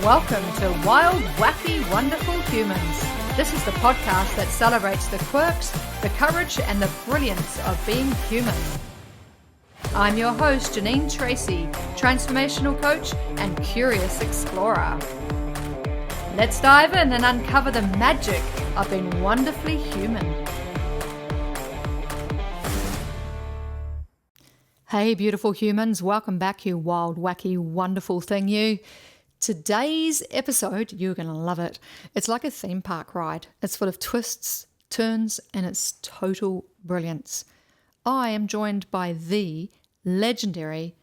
welcome to Wild Wacky Wonderful Humans. This is the podcast that celebrates the quirks, the courage, and the brilliance of being human. I'm your host, Janine Tracy, transformational coach and curious explorer. Let's dive in and uncover the magic of being wonderfully human. Hey, beautiful humans. Welcome back, you wild, wacky, wonderful thing, you. Today's episode, you're going to love it. It's like a theme park ride. It's full of twists, turns, and it's total brilliance. I am joined by the legendary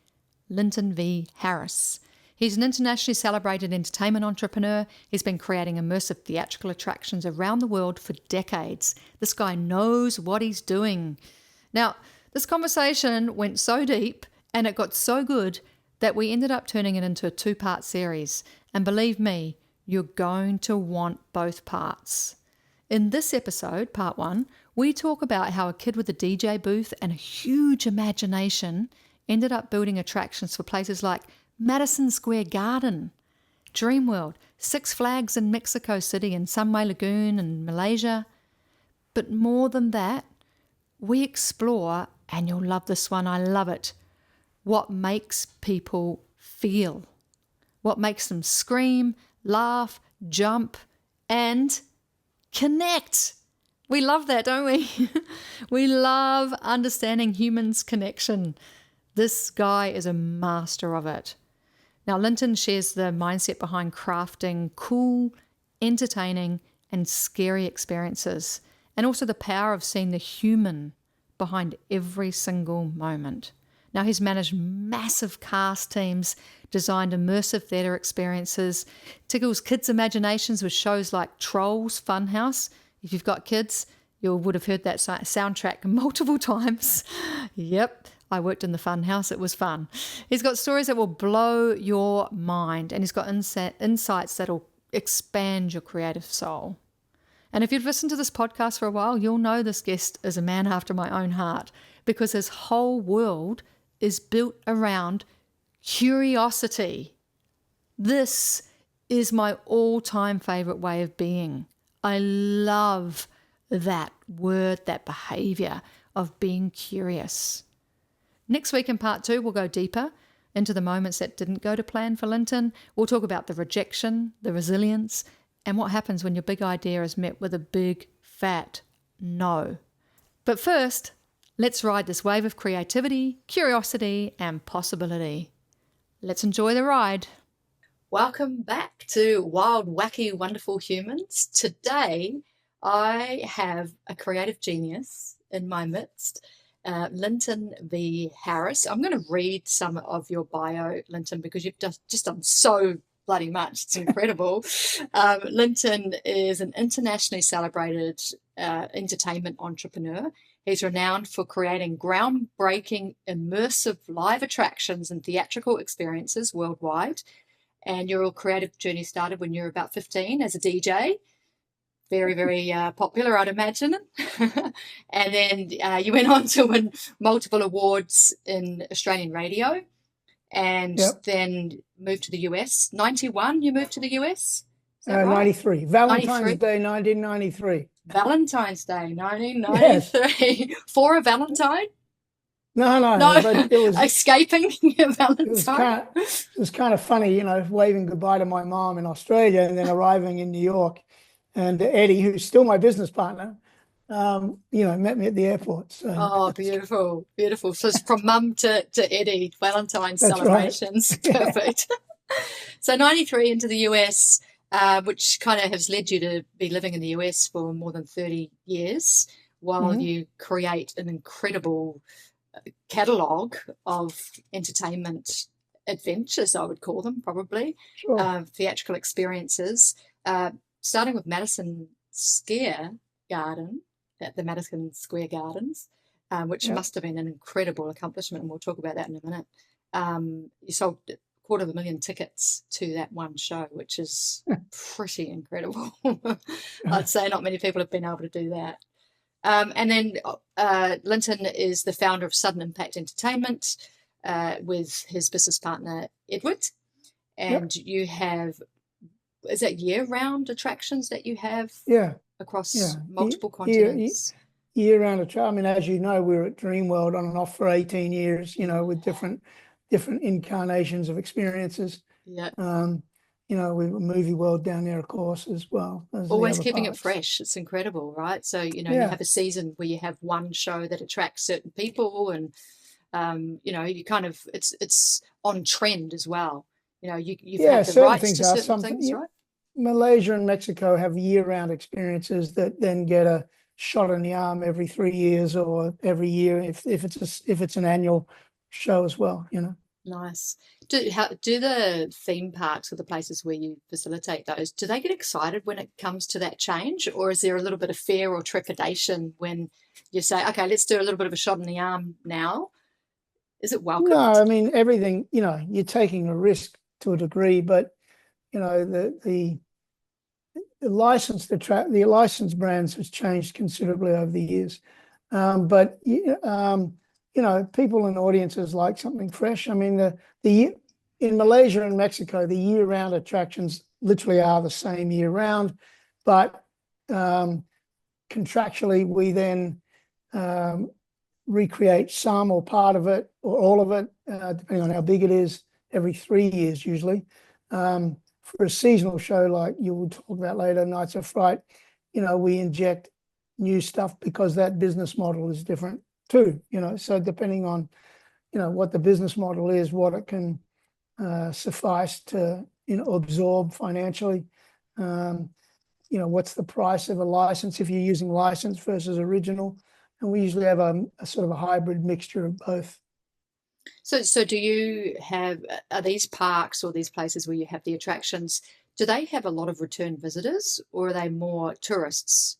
Lynton V Harris. He's an internationally celebrated entertainment entrepreneur. He's been creating immersive theatrical attractions around the world for decades. This guy knows what he's doing. Now, this conversation went so deep and it got so good that we ended up turning it into a two-part series. And believe me, you're going to want both parts. In this episode, part one, we talk about how a kid with a DJ booth and a huge imagination ended up building attractions for places like Madison Square Garden, Dreamworld, Six Flags in Mexico City, and Sunway Lagoon in Malaysia. But more than that, we explore, and you'll love this one, I love it, what makes people feel, what makes them scream, laugh, jump, and connect. We love that, don't we? We love understanding humans' connection. This guy is a master of it. Now, Lynton shares the mindset behind crafting cool, entertaining, and scary experiences, and also the power of seeing the human behind every single moment. Now, he's managed massive cast teams, designed immersive theatre experiences, tickles kids' imaginations with shows like Trolls Funhouse. If you've got kids, you would have heard that soundtrack multiple times. Yep, I worked in the Funhouse. It was fun. He's got stories that will blow your mind, and he's got insights that will expand your creative soul. And if you've listened to this podcast for a while, you'll know this guest is a man after my own heart, because his whole world is built around curiosity. This is my all-time favorite way of being. I love that word, that behavior of being curious. Next week in part two, we'll go deeper into the moments that didn't go to plan for Lynton. We'll talk about the rejection, the resilience, and what happens when your big idea is met with a big, fat no. But first, let's ride this wave of creativity, curiosity, and possibility. Let's enjoy the ride. Welcome back to Wild Wacky Wonderful Humans. Today, I have a creative genius in my midst, Lynton V Harris. I'm going to read some of your bio, Lynton, because you've just done so bloody much. It's incredible. Lynton is an internationally celebrated entertainment entrepreneur. He's renowned for creating groundbreaking, immersive live attractions and theatrical experiences worldwide. And your creative journey started when you were about 15 as a DJ. Very, very popular, I'd imagine. And then you went on to win multiple awards in Australian radio, and then moved to the US. 91, you moved to the US? Is that right? 93. Valentine's 93? Day, 1993. Valentine's Day, 1993. Yes. For a Valentine? No. But it was escaping a Valentine. It was kind of funny, waving goodbye to my mom in Australia and then arriving in New York. And Eddie, who's still my business partner, met me at the airport. So. Oh, beautiful, beautiful. So it's from mum to Eddie, Valentine's That's celebrations. Right. Perfect. So 93 into the US, which kind of has led you to be living in the US for more than 30 years while you create an incredible catalogue of entertainment adventures, I would call them probably, theatrical experiences, starting with Madison Square Garden, at the Madison Square Gardens, which must have been an incredible accomplishment, and we'll talk about that in a minute. You sold 250,000 tickets to that one show, which is pretty incredible. I'd say not many people have been able to do that. And then Lynton is the founder of Sudden Impact Entertainment with his business partner, Edward. And you have is that year-round attractions that you have Yeah, across yeah. multiple continents? Year-round attraction. I mean, as you know, we were at Dreamworld on and off for 18 years, with different incarnations of experiences. Yeah. We were Movie World down there, of course, as well as the Always other keeping it parks. fresh. It's incredible, right? So, you Yeah, have a season where you have one show that attracts certain people, and you kind of it's on trend as well. You've yeah. had the Certain rights things to are certain something. things, right? Malaysia and Mexico have year-round experiences that then get a shot in the arm every 3 years or every year if it's an annual show as well. Nice. Do the theme parks or the places where you facilitate those, do they get excited when it comes to that change, or is there a little bit of fear or trepidation when you say, okay, let's do a little bit of a shot in the arm now? Is it No, welcomed? I mean everything. You're taking a risk to a degree, but the licensed brands has changed considerably over the years. But people and audiences like something fresh. I mean, in Malaysia and Mexico, the year-round attractions literally are the same year-round, but contractually we then recreate some or part of it or all of it, depending on how big it is, every 3 years usually. For a seasonal show like you will talk about later, Nights of Fright, we inject new stuff because that business model is different too. So depending on what the business model is, what it can suffice to absorb financially. What's the price of a license if you're using license versus original, and we usually have a sort of a hybrid mixture of both. So do you have, are these parks or these places where you have the attractions, do they have a lot of return visitors, or are they more tourists?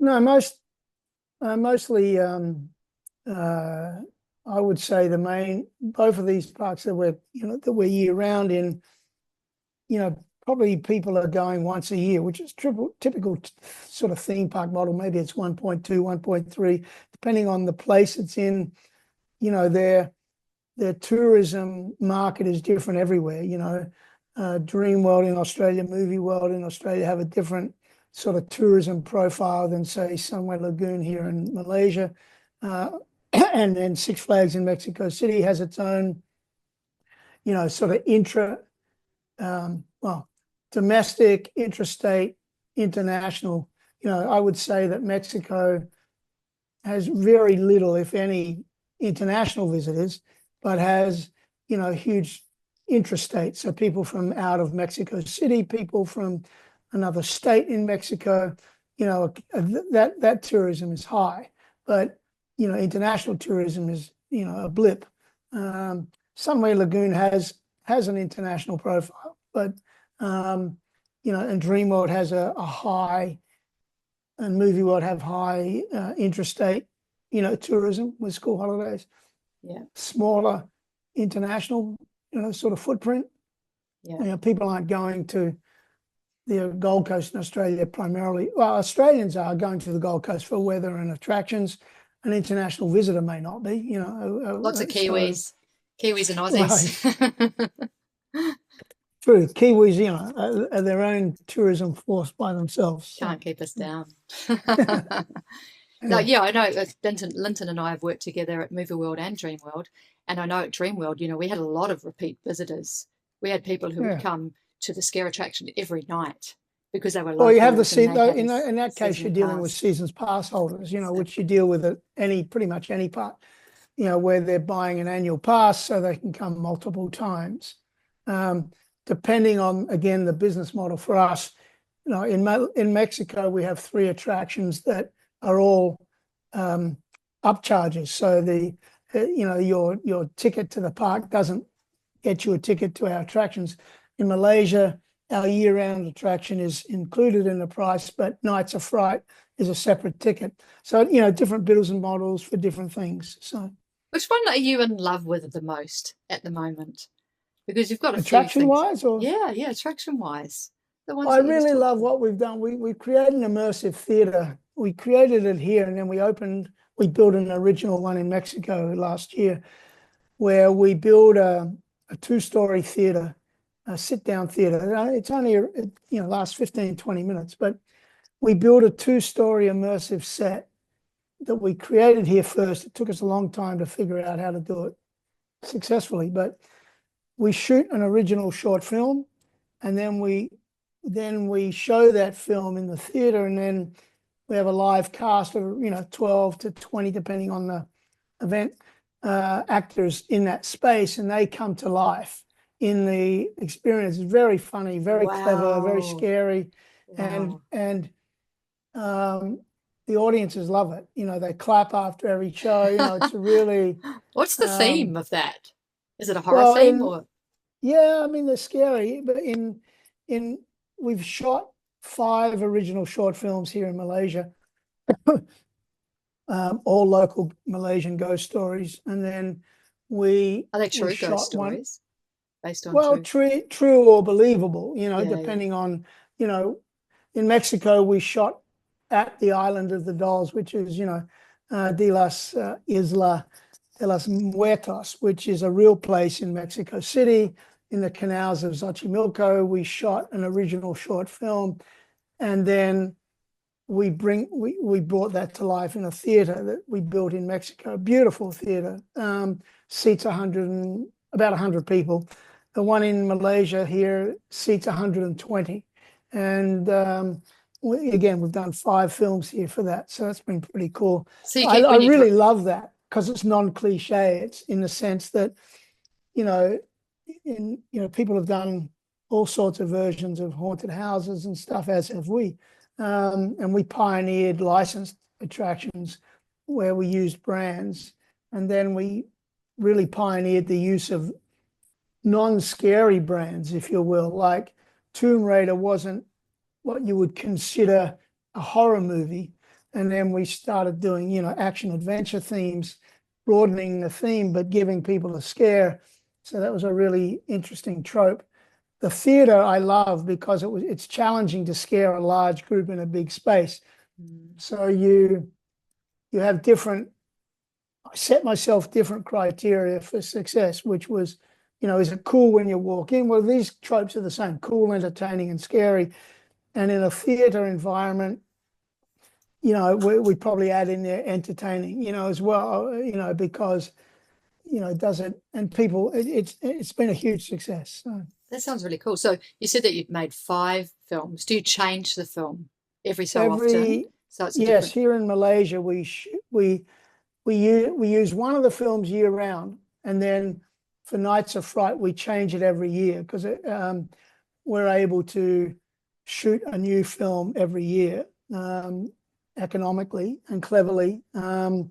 No, mostly I would say both of these parks that we're year round in, probably people are going once a year, which is typical sort of theme park model. Maybe it's 1.2, 1.3, depending on the place it's in. Their tourism market is different everywhere. Dreamworld in Australia, Movie World in Australia have a different sort of tourism profile than, say, Sunway Lagoon here in Malaysia. And then Six Flags in Mexico City has its own, sort of domestic, intrastate, international. I would say that Mexico has very little, if any, international visitors, but has, huge intrastate. So people from out of Mexico City, people from another state in Mexico, that tourism is high. But, international tourism is, a blip. Sunway Lagoon has an international profile, but, and Dreamworld has a high, and Movie World have high intrastate, tourism with school holidays. Yeah. Smaller international, sort of footprint. Yeah. People aren't going to the Gold Coast in Australia primarily. Well, Australians are going to the Gold Coast for weather and attractions. An international visitor may not be, Lots of Kiwis, Kiwis and Right. Aussies. True. Kiwis, are their own tourism force by themselves. So. Can't keep us down. Yeah. Yeah, I know. Lynton and I have worked together at Movie World and Dreamworld, and I know at Dreamworld, we had a lot of repeat visitors. We had people who would come to the scare attraction every night because they were local. Well, you have in that case, you're dealing with seasons pass holders, exactly. Which you deal with at pretty much any part, where they're buying an annual pass so they can come multiple times. Depending on, again, the business model for us, in Mexico, we have 3 attractions that are all upcharges. So your ticket to the park doesn't get you a ticket to our attractions. In Malaysia, our year-round attraction is included in the price, but Nights of Fright is a separate ticket. So different business models for different things. So, which one are you in love with the most at the moment? Because you've got a attraction-wise, few things. Yeah, attraction-wise. I really love what we've done. We created an immersive theatre. We created it here, and then we built an original one in Mexico last year, where we build a 2-story theatre a sit-down theater. It's only, lasts 15, 20 minutes, but we built a 2-story immersive set that we created here first. It took us a long time to figure out how to do it successfully, but we shoot an original short film, and then we show that film in the theater, and then we have a live cast of 12 to 20, depending on the event, actors in that space, and they come to life in the experience. It's very funny, very clever, very scary, and the audiences love it. They clap after every show. It's a really What's the theme of that? Is it a horror theme or? Yeah, I mean, they're scary, but we've shot 5 original short films here in Malaysia, all local Malaysian ghost stories, and then Are they true ghost stories? Based on true or believable, depending on, in Mexico, we shot at the Island of the Dolls, which is, Isla de los Muertos, which is a real place in Mexico City, in the canals of Xochimilco. We shot an original short film, and then we brought that to life in a theater that we built in Mexico. Beautiful theater, seats about 100 people. The one in Malaysia here seats 120, and we've done 5 films here for that, so that's been pretty cool. So I really love that because it's non-cliche. It's in the sense that people have done all sorts of versions of haunted houses and stuff, as have we, and we pioneered licensed attractions where we used brands, and then we really pioneered the use of non-scary brands, if you will. Like Tomb Raider wasn't what you would consider a horror movie, and then we started doing action adventure themes, broadening the theme but giving people a scare. So that was a really interesting trope. The theater I love because it's challenging to scare a large group in a big space. So you have I set myself different criteria for success, which was, is it cool when you walk in? Well, these tropes are the same: cool, entertaining, and scary. And in a theater environment, we probably add in there entertaining, as well, because, does it, and people, it's been a huge success. So. That sounds really cool. So you said that you've made 5 films. Do you change the film every so often? So it's yes, here in Malaysia, we use one of the films year round, and then for Nights of Fright, we change it every year because we're able to shoot a new film every year, economically and cleverly. But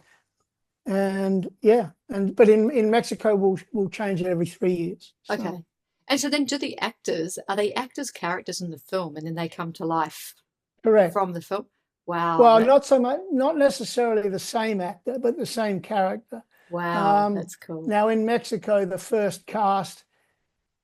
in Mexico, we'll change it every 3 years. So. Okay. And so then are they actors characters in the film and then they come to life? Correct. From the film? Wow. Well, not so much, not necessarily the same actor, but the same character. Wow, that's cool. Now in Mexico, the first cast,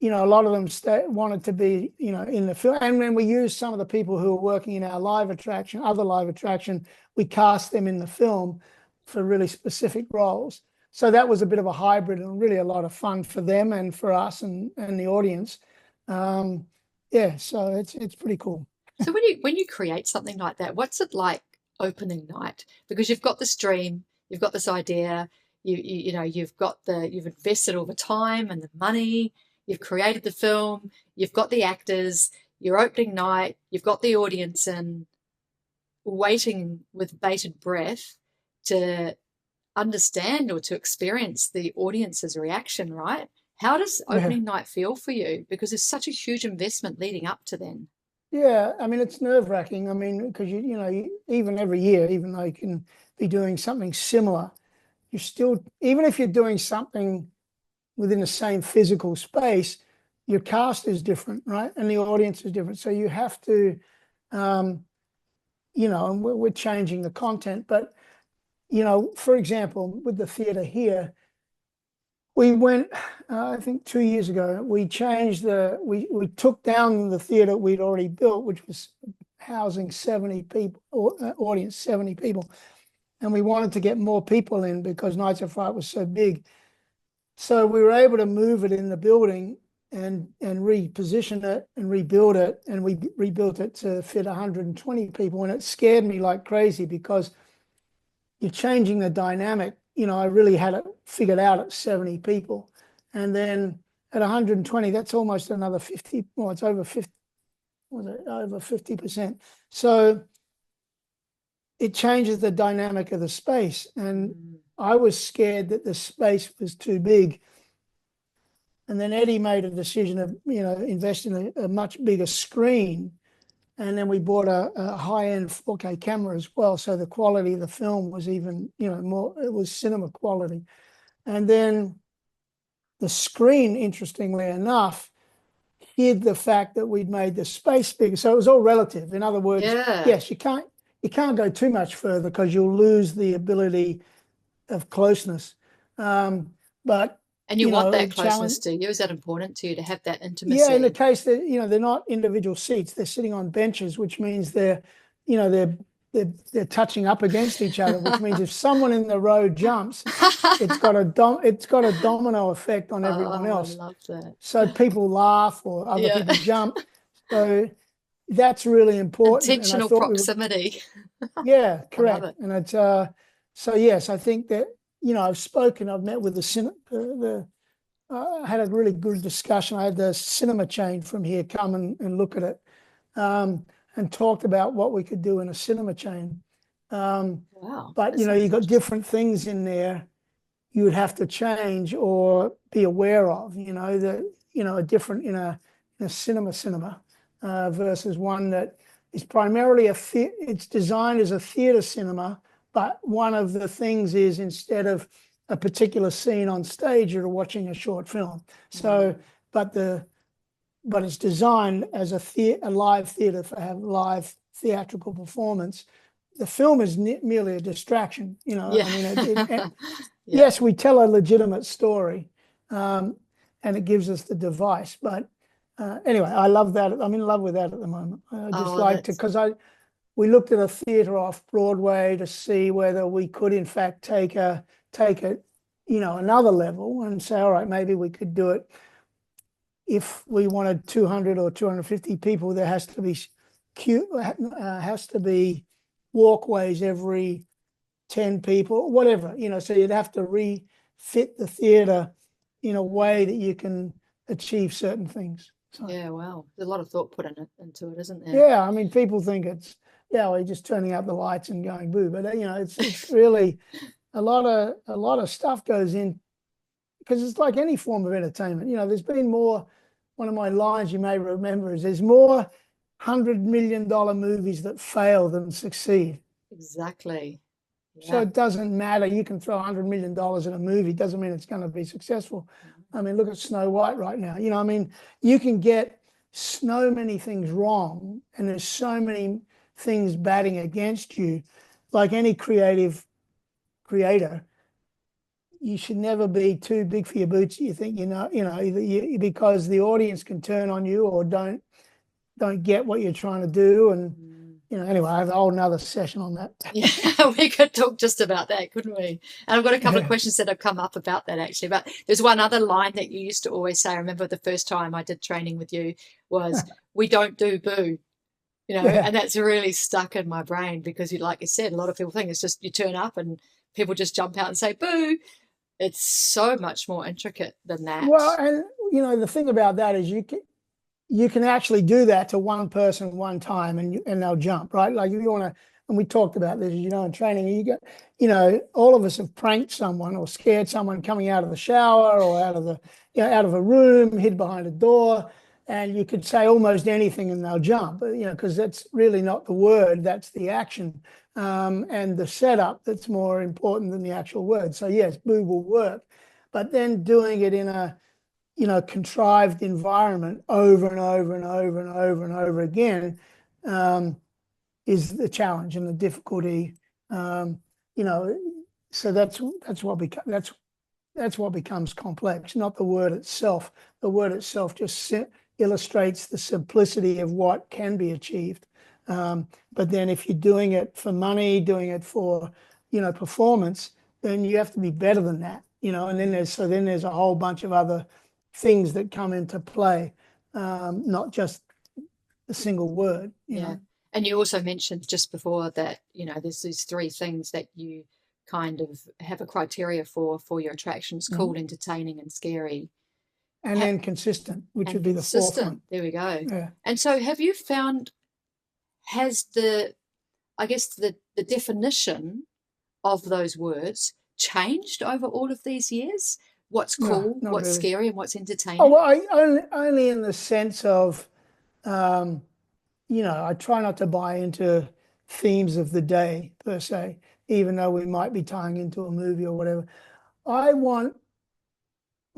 a lot of them wanted to be, in the film. And when we used some of the people who were working in our other live attraction, we cast them in the film for really specific roles. So that was a bit of a hybrid and really a lot of fun for them and for us and the audience. So it's pretty cool. So when you create something like that, what's it like opening night? Because you've got this dream, you've got this idea, you've invested all the time and the money, you've created the film, you've got the actors, your opening night, you've got the audience in, waiting with bated breath to understand or to experience the audience's reaction, right? How does opening night feel for you? Because there's such a huge investment leading up to then. Yeah, I mean, it's nerve-wracking. I mean, because even every year, even though you can be doing something similar, you're still, even if you're doing something within the same physical space, your cast is different, right? And the audience is different. So you have to, and we're changing the content. But, for example, with the theater here, we went, I think 2 years ago, we changed we took down the theater we'd already built, which was housing 70 people, audience 70 people. And we wanted to get more people in because Nights of Fright was so big. So we were able to move it in the building and reposition it and rebuild it. And we rebuilt it to fit 120 people. And it scared me like crazy because you're changing the dynamic. I really had it figured out at 70 people. And then at 120, that's almost another 50. Well, it's over 50. Was it over 50%? So it changes the dynamic of the space. And I was scared that the space was too big. And then Eddie made a decision of, invest in a much bigger screen. And then we bought a high-end 4K camera as well. So the quality of the film was even, more, it was cinema quality. And then the screen, interestingly enough, hid the fact that we'd made the space bigger. So it was all relative. In other words, yes, you can't go too much further because you'll lose the ability of closeness. But and you want that closeness to you. Is that important to you to have that intimacy? Yeah, in the case that they're not individual seats, they're sitting on benches, which means they're touching up against each other, which means if someone in the row jumps, it's got a domino effect on everyone else. I love that. So people laugh or other people jump. So that's really important. Intentional proximity. Yeah, correct. And it's so yes, I think that I've met with I had a really good discussion. I had the cinema chain from here come and look at it, and talked about what we could do in a cinema chain. Wow. But you've got different things in there you would have to change or be aware of. A different in a cinema versus one that is primarily it's designed as a theater cinema, but one of the things is instead of a particular scene on stage, you're watching a short film. So, but it's designed as a live theater for have live theatrical performance. The film is merely a distraction, Yes, we tell a legitimate story, and it gives us the device. But anyway, I love that. I'm in love with that at the moment. I just because we looked at a theater off Broadway to see whether we could in fact take it, another level and say, all right, maybe we could do it. If we wanted 200 or 250 people, there has to be walkways every 10 people, whatever, so you'd have to refit the theater in a way that you can achieve certain things. So, yeah, wow. There's a lot of thought put into it, isn't there? Yeah, I mean, people think it's, we're just turning out the lights and going boo, but it's really a lot of stuff goes in, because it's like any form of entertainment. There's been more, one of my lines you may remember is there's more $100 million movies that fail than succeed. Exactly. Yeah. So it doesn't matter. You can throw $100 million in a movie. Doesn't mean it's going to be successful. I mean, look at Snow White right now. You can get so many things wrong, and there's so many things batting against you. Like any creator, you should never be too big for your boots. You think because the audience can turn on you or don't get what you're trying to do. And anyway, I have a whole nother session on that. Yeah, we could talk just about that, couldn't we? And I've got a couple of questions that have come up about that actually. But there's one other line that you used to always say. I remember the first time I did training with you was, "We don't do boo." And that's really stuck in my brain because, like you said, a lot of people think it's just you turn up and people just jump out and say boo. It's so much more intricate than that. Well, and the thing about that is you can actually do that to one person one time and they'll jump, right? Like if you want to, and we talked about this, in training, you get, all of us have pranked someone or scared someone coming out of the shower or out of a room, hid behind a door, and you could say almost anything and they'll jump, because that's really not the word, that's the action. And the setup that's more important than the actual word. So yes, boo will work, but then doing it in a contrived environment over and over and over and over and over again is the challenge and the difficulty. So that's what becomes complex, not the word itself. The word itself just illustrates the simplicity of what can be achieved. But then if you're doing it for money, doing it for, performance, then you have to be better than that, and then there's a whole bunch of other things that come into play, not just a single word, you know. And you also mentioned just before that, there's these three things that you kind of have a criteria for your attractions: cool, entertaining, and scary. And then consistent, which would be the fourth one. There we go. Yeah. And so have you found, has the definition of those words changed over all of these years? What's cool, what's really scary, and what's entertaining? Oh, well, only in the sense of, I try not to buy into themes of the day per se, even though we might be tying into a movie or whatever.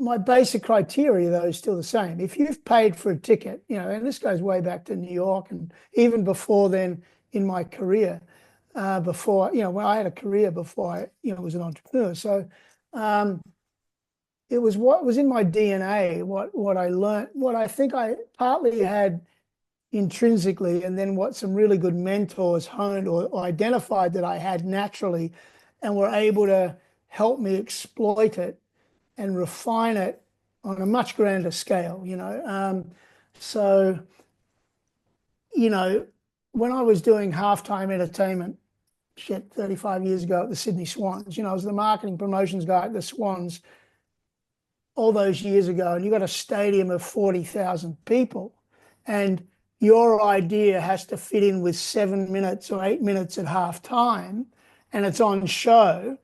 My basic criteria, though, is still the same. If you've paid for a ticket, and this goes way back to New York and even before then in my career, when I had a career before I, was an entrepreneur. So it was what was in my DNA, what I learned, what I think I partly had intrinsically, and then what some really good mentors honed or identified that I had naturally and were able to help me exploit it and refine it on a much grander scale, So, when I was doing halftime entertainment, 35 years ago at the Sydney Swans, I was the marketing promotions guy at the Swans all those years ago, and you got a stadium of 40,000 people, and your idea has to fit in with 7 minutes or 8 minutes at halftime, and it's on show.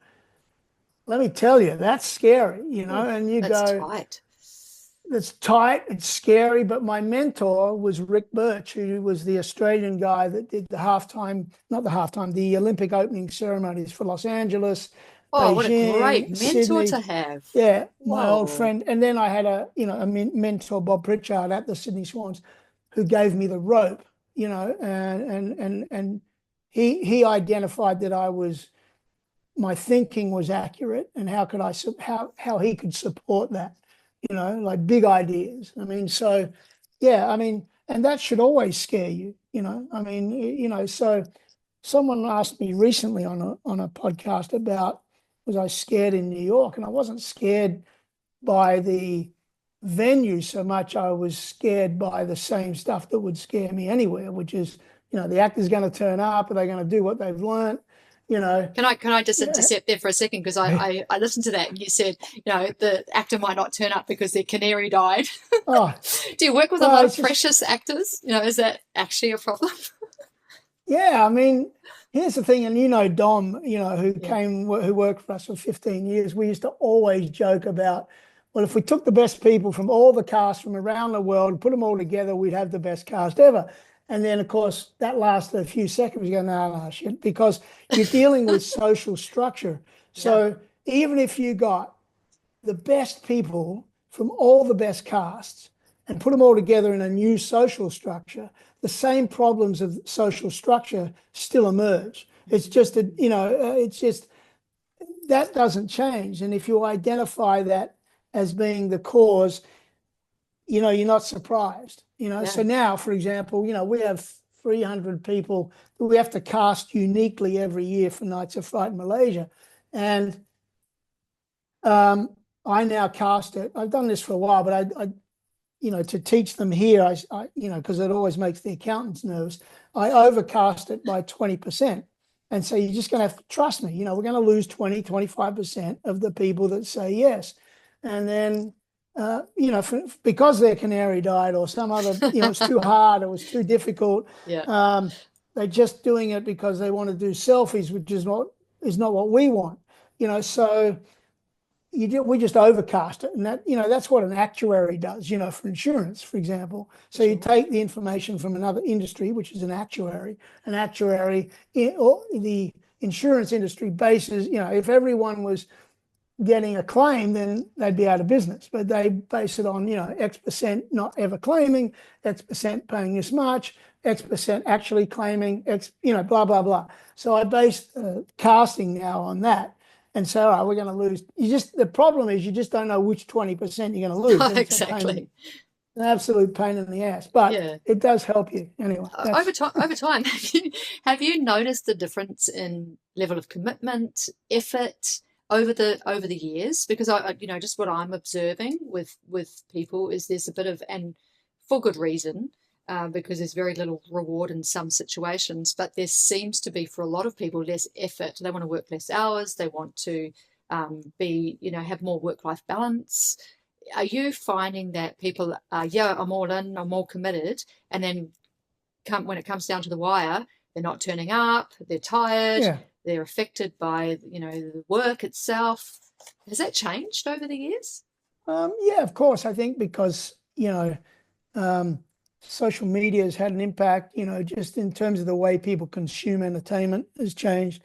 Let me tell you, that's scary, and you that's go, tight. It's tight, it's scary. But my mentor was Rick Birch, who was the Australian guy that did the Olympic opening ceremonies for Los Angeles. Oh, Beijing, what a great mentor Sydney. To have. Yeah, my old friend. And then I had a mentor, Bob Pritchard, at the Sydney Swans, who gave me the rope, and he identified that my thinking was accurate, and how he could support that, like big ideas. And that should always scare you, So someone asked me recently on a podcast about, was I scared in New York? And I wasn't scared by the venue so much. I was scared by the same stuff that would scare me anywhere, which is, the actor's going to turn up, are they going to do what they've learned? Can I just intercept there for a second, because I listened to that and you said, the actor might not turn up because their canary died. Oh, do you work with a lot of precious actors? Is that actually a problem? Yeah, here's the thing, and Dom, who worked for us for 15 years, we used to always joke about, well, if we took the best people from all the cast from around the world and put them all together, we'd have the best cast ever. And then, of course, that lasted a few seconds. You go, no, shit, because you're dealing with social structure. So even if you got the best people from all the best casts and put them all together in a new social structure, the same problems of social structure still emerge. It's just that doesn't change. And if you identify that as being the cause, you're not surprised, So now, for example, we have 300 people that we have to cast uniquely every year for Nights of Fright in Malaysia. And I now cast it. I've done this for a while, but I to teach them here, because it always makes the accountants nervous, I overcast it by 20%. And so you're just going to have to trust me. We're going to lose 25% of the people that say yes. And then, because their canary died or some other, it's too hard, it was too difficult. Yeah. They're just doing it because they want to do selfies, which is not what we want. So we just overcast it, and that's what an actuary does, for insurance, for example. So you take the information from another industry, which is an actuary. Or the insurance industry bases, if everyone was getting a claim, then they'd be out of business. But they base it on, X% not ever claiming, X% paying this much, X% actually claiming, blah, blah, blah. So I base casting now on that. And so, all right, we're going to lose. The problem is you just don't know which 20% you're going to lose. Exactly. An absolute pain in the ass, but it does help you anyway. Over time, have you noticed the difference in level of commitment, effort, over the years, because just what I'm observing with people is there's a bit of, and for good reason, because there's very little reward in some situations, but there seems to be, for a lot of people, less effort. They want to work less hours. They want to have more work-life balance. Are you finding that people are, I'm all in, I'm all committed, and then when it comes down to the wire, they're not turning up, they're tired, Yeah. they're affected by, the work itself? Has that changed over the years? Yeah, of course. I think because, social media has had an impact, just in terms of the way people consume entertainment has changed.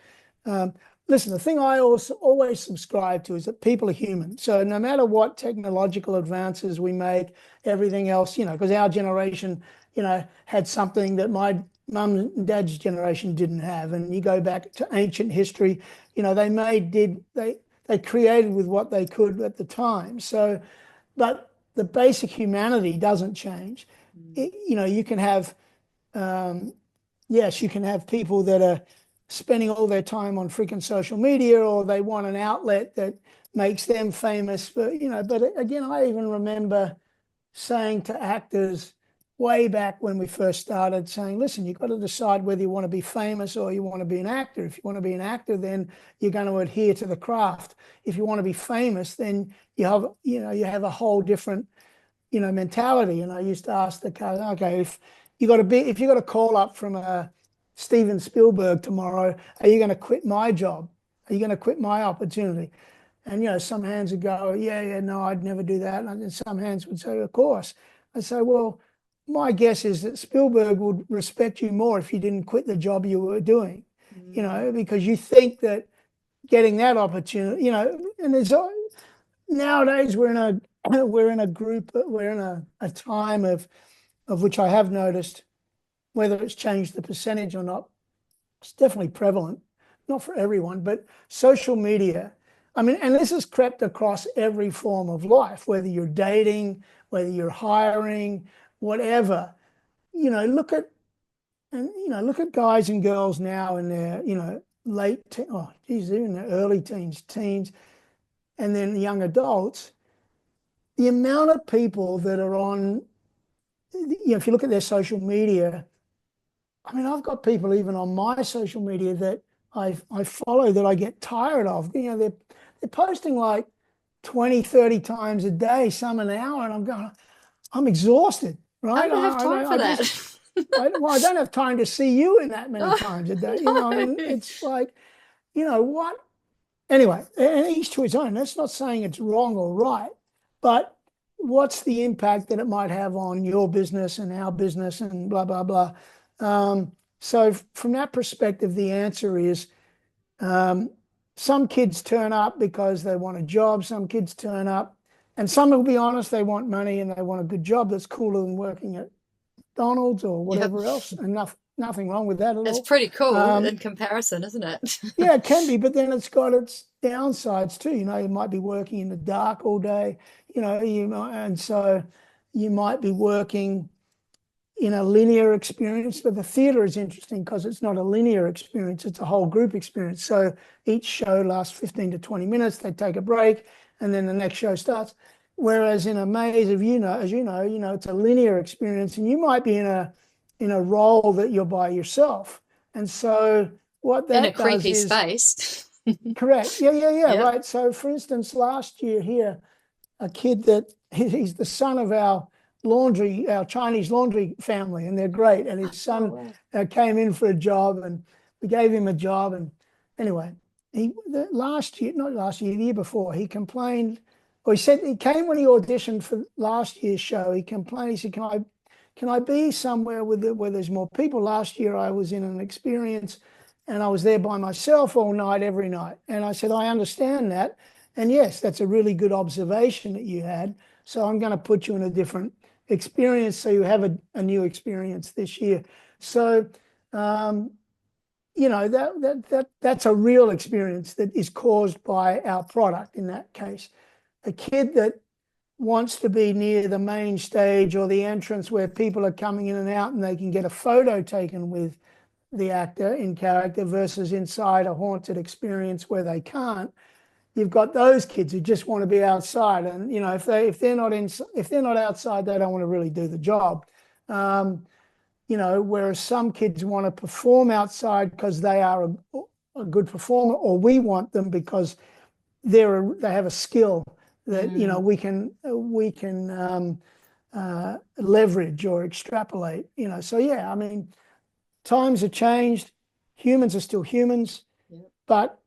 Listen, the thing I also always subscribe to is that people are human. So no matter what technological advances we make, everything else, because our generation, had something that my mum and dad's generation didn't have. And you go back to ancient history, they created with what they could at the time. So, but the basic humanity doesn't change. You can have, yes, you can have people that are spending all their time on freaking social media, or they want an outlet that makes them famous. But again, I even remember saying to actors way back when we first started, saying, listen, you've got to decide whether you want to be famous or you want to be an actor. If you want to be an actor, then you're going to adhere to the craft. If you want to be famous, then you have a whole different, mentality. And I used to ask the guys, okay, if you got a call up from Steven Spielberg tomorrow, are you going to quit my job? Are you going to quit my opportunity? And, some hands would go, yeah, no, I'd never do that. And then some hands would say, of course. I say, well, my guess is that Spielberg would respect you more if you didn't quit the job you were doing, because you think that getting that opportunity, and there's nowadays we're in a time of which I have noticed, whether it's changed the percentage or not, it's definitely prevalent, not for everyone, but social media. I mean, and this has crept across every form of life, whether you're dating, whether you're hiring, whatever. Look at guys and girls now in their, even their early teens, and then young adults. The amount of people that are on, if you look at their social media, I mean, I've got people even on my social media that I follow that I get tired of. They're posting like 20, 30 times a day, some an hour, and I'm exhausted, right? I don't have time for that. I don't have time to see you in that many times a day. It's like, what? Anyway, and each to his own. That's not saying it's wrong or right, but what's the impact that it might have on your business and our business and blah, blah, blah. So from that perspective, the answer is some kids turn up because they want a job. Some kids turn up, and some will be honest, they want money and they want a good job that's cooler than working at McDonald's or whatever else. And nothing wrong with that at all. It's pretty cool in comparison, isn't it? Yeah, it can be, but then it's got its downsides too. You might be working in the dark all day, and so you might be working in a linear experience. But the theatre is interesting because it's not a linear experience, it's a whole group experience. So each show lasts 15 to 20 minutes, they take a break, and then the next show starts. Whereas in a maze of, it's a linear experience, and you might be in a role that you're by yourself. And so what that in a creepy does is, space. correct. Yeah, right. So for instance, last year here, a kid that he's the son of our Chinese laundry family, and they're great. And his son came in for a job, and we gave him a job. And anyway, the year before, he complained, or he said he came when he auditioned for last year's show. He complained. He said, "Can I be somewhere where there's more people?" Last year, I was in an experience, and I was there by myself all night, every night. And I said, "I understand that, and yes, that's a really good observation that you had. So I'm going to put you in a different experience so you have a new experience this year." So, that's a real experience that is caused by our product in that case. A kid that wants to be near the main stage or the entrance where people are coming in and out and they can get a photo taken with the actor in character versus inside a haunted experience where they can't, you've got those kids who just want to be outside, and if they're not outside, they don't want to really do the job. Whereas some kids want to perform outside because they are a good performer, or we want them because they have a skill that we can leverage or extrapolate. So yeah, I mean, times have changed. Humans are still humans, but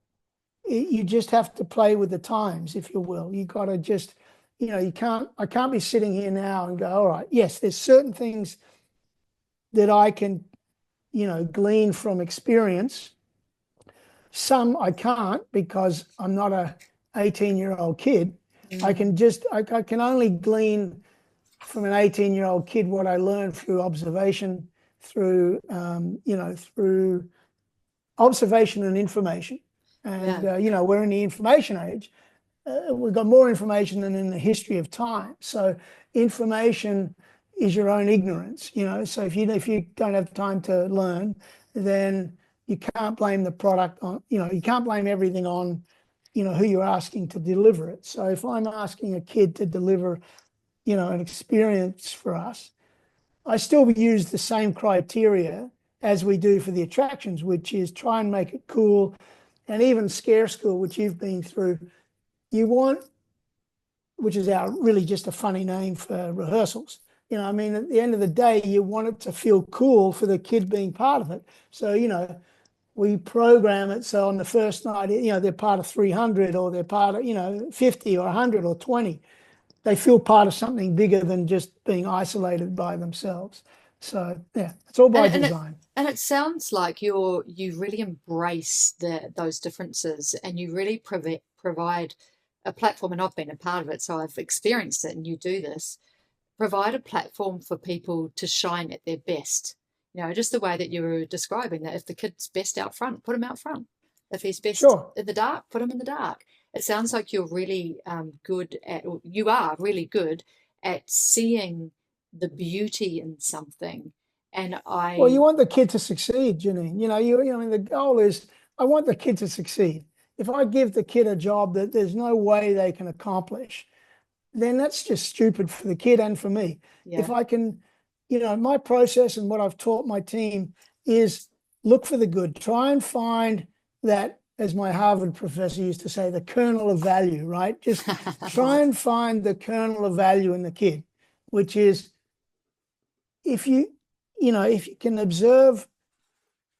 you just have to play with the times, if you will. You got to just, I can't be sitting here now and go, all right, yes, there's certain things that I can, glean from experience. Some I can't because I'm not a 18-year-old kid. I can only glean from an 18-year-old kid what I learned through observation, through observation and information. And, we're in the information age. We've got more information than in the history of time. So information is your own ignorance, So if you don't have time to learn, then you can't blame the product on, you can't blame everything on, who you're asking to deliver it. So if I'm asking a kid to deliver, an experience for us, I still use the same criteria as we do for the attractions, which is try and make it cool. And even Scare School, which you've been through, which is really just a funny name for rehearsals. I mean, at the end of the day, you want it to feel cool for the kid being part of it. So, we program it so on the first night, they're part of 300, or they're part of, 50 or 100 or 20. They feel part of something bigger than just being isolated by themselves. So yeah, it's all by design. It sounds like you really embrace those differences, and you really provide a platform. And I've been a part of it, so I've experienced it. And you do this, provide a platform for people to shine at their best. Just the way that you were describing that. If the kid's best out front, put him out front. If he's best in the dark, put him in the dark. It sounds like you're really you are really good at seeing the beauty in something. And Well, you want the kid to succeed, Janine. I mean, the goal is I want the kid to succeed. If I give the kid a job that there's no way they can accomplish, then that's just stupid for the kid and for me. Yeah. If I can, my process and what I've taught my team is look for the good. Try and find that, as my Harvard professor used to say, the kernel of value, right? Just try and find the kernel of value in the kid, which is if you can observe,